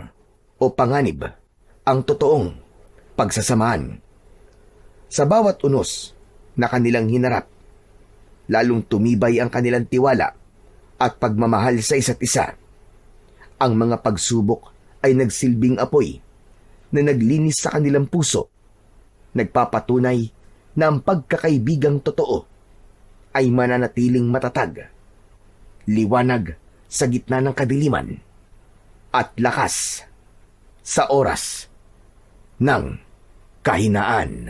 A: o panganib ang totoong pagsasamahan. Sa bawat unos na kanilang hinarap, lalong tumibay ang kanilang tiwala at pagmamahal sa isa't isa. Ang mga pagsubok ay nagsilbing apoy na naglinis sa kanilang puso, nagpapatunay na ang pagkakaibigang totoo ay mananatiling matatag, liwanag sa gitna ng kadiliman, at lakas sa oras ng kahinaan.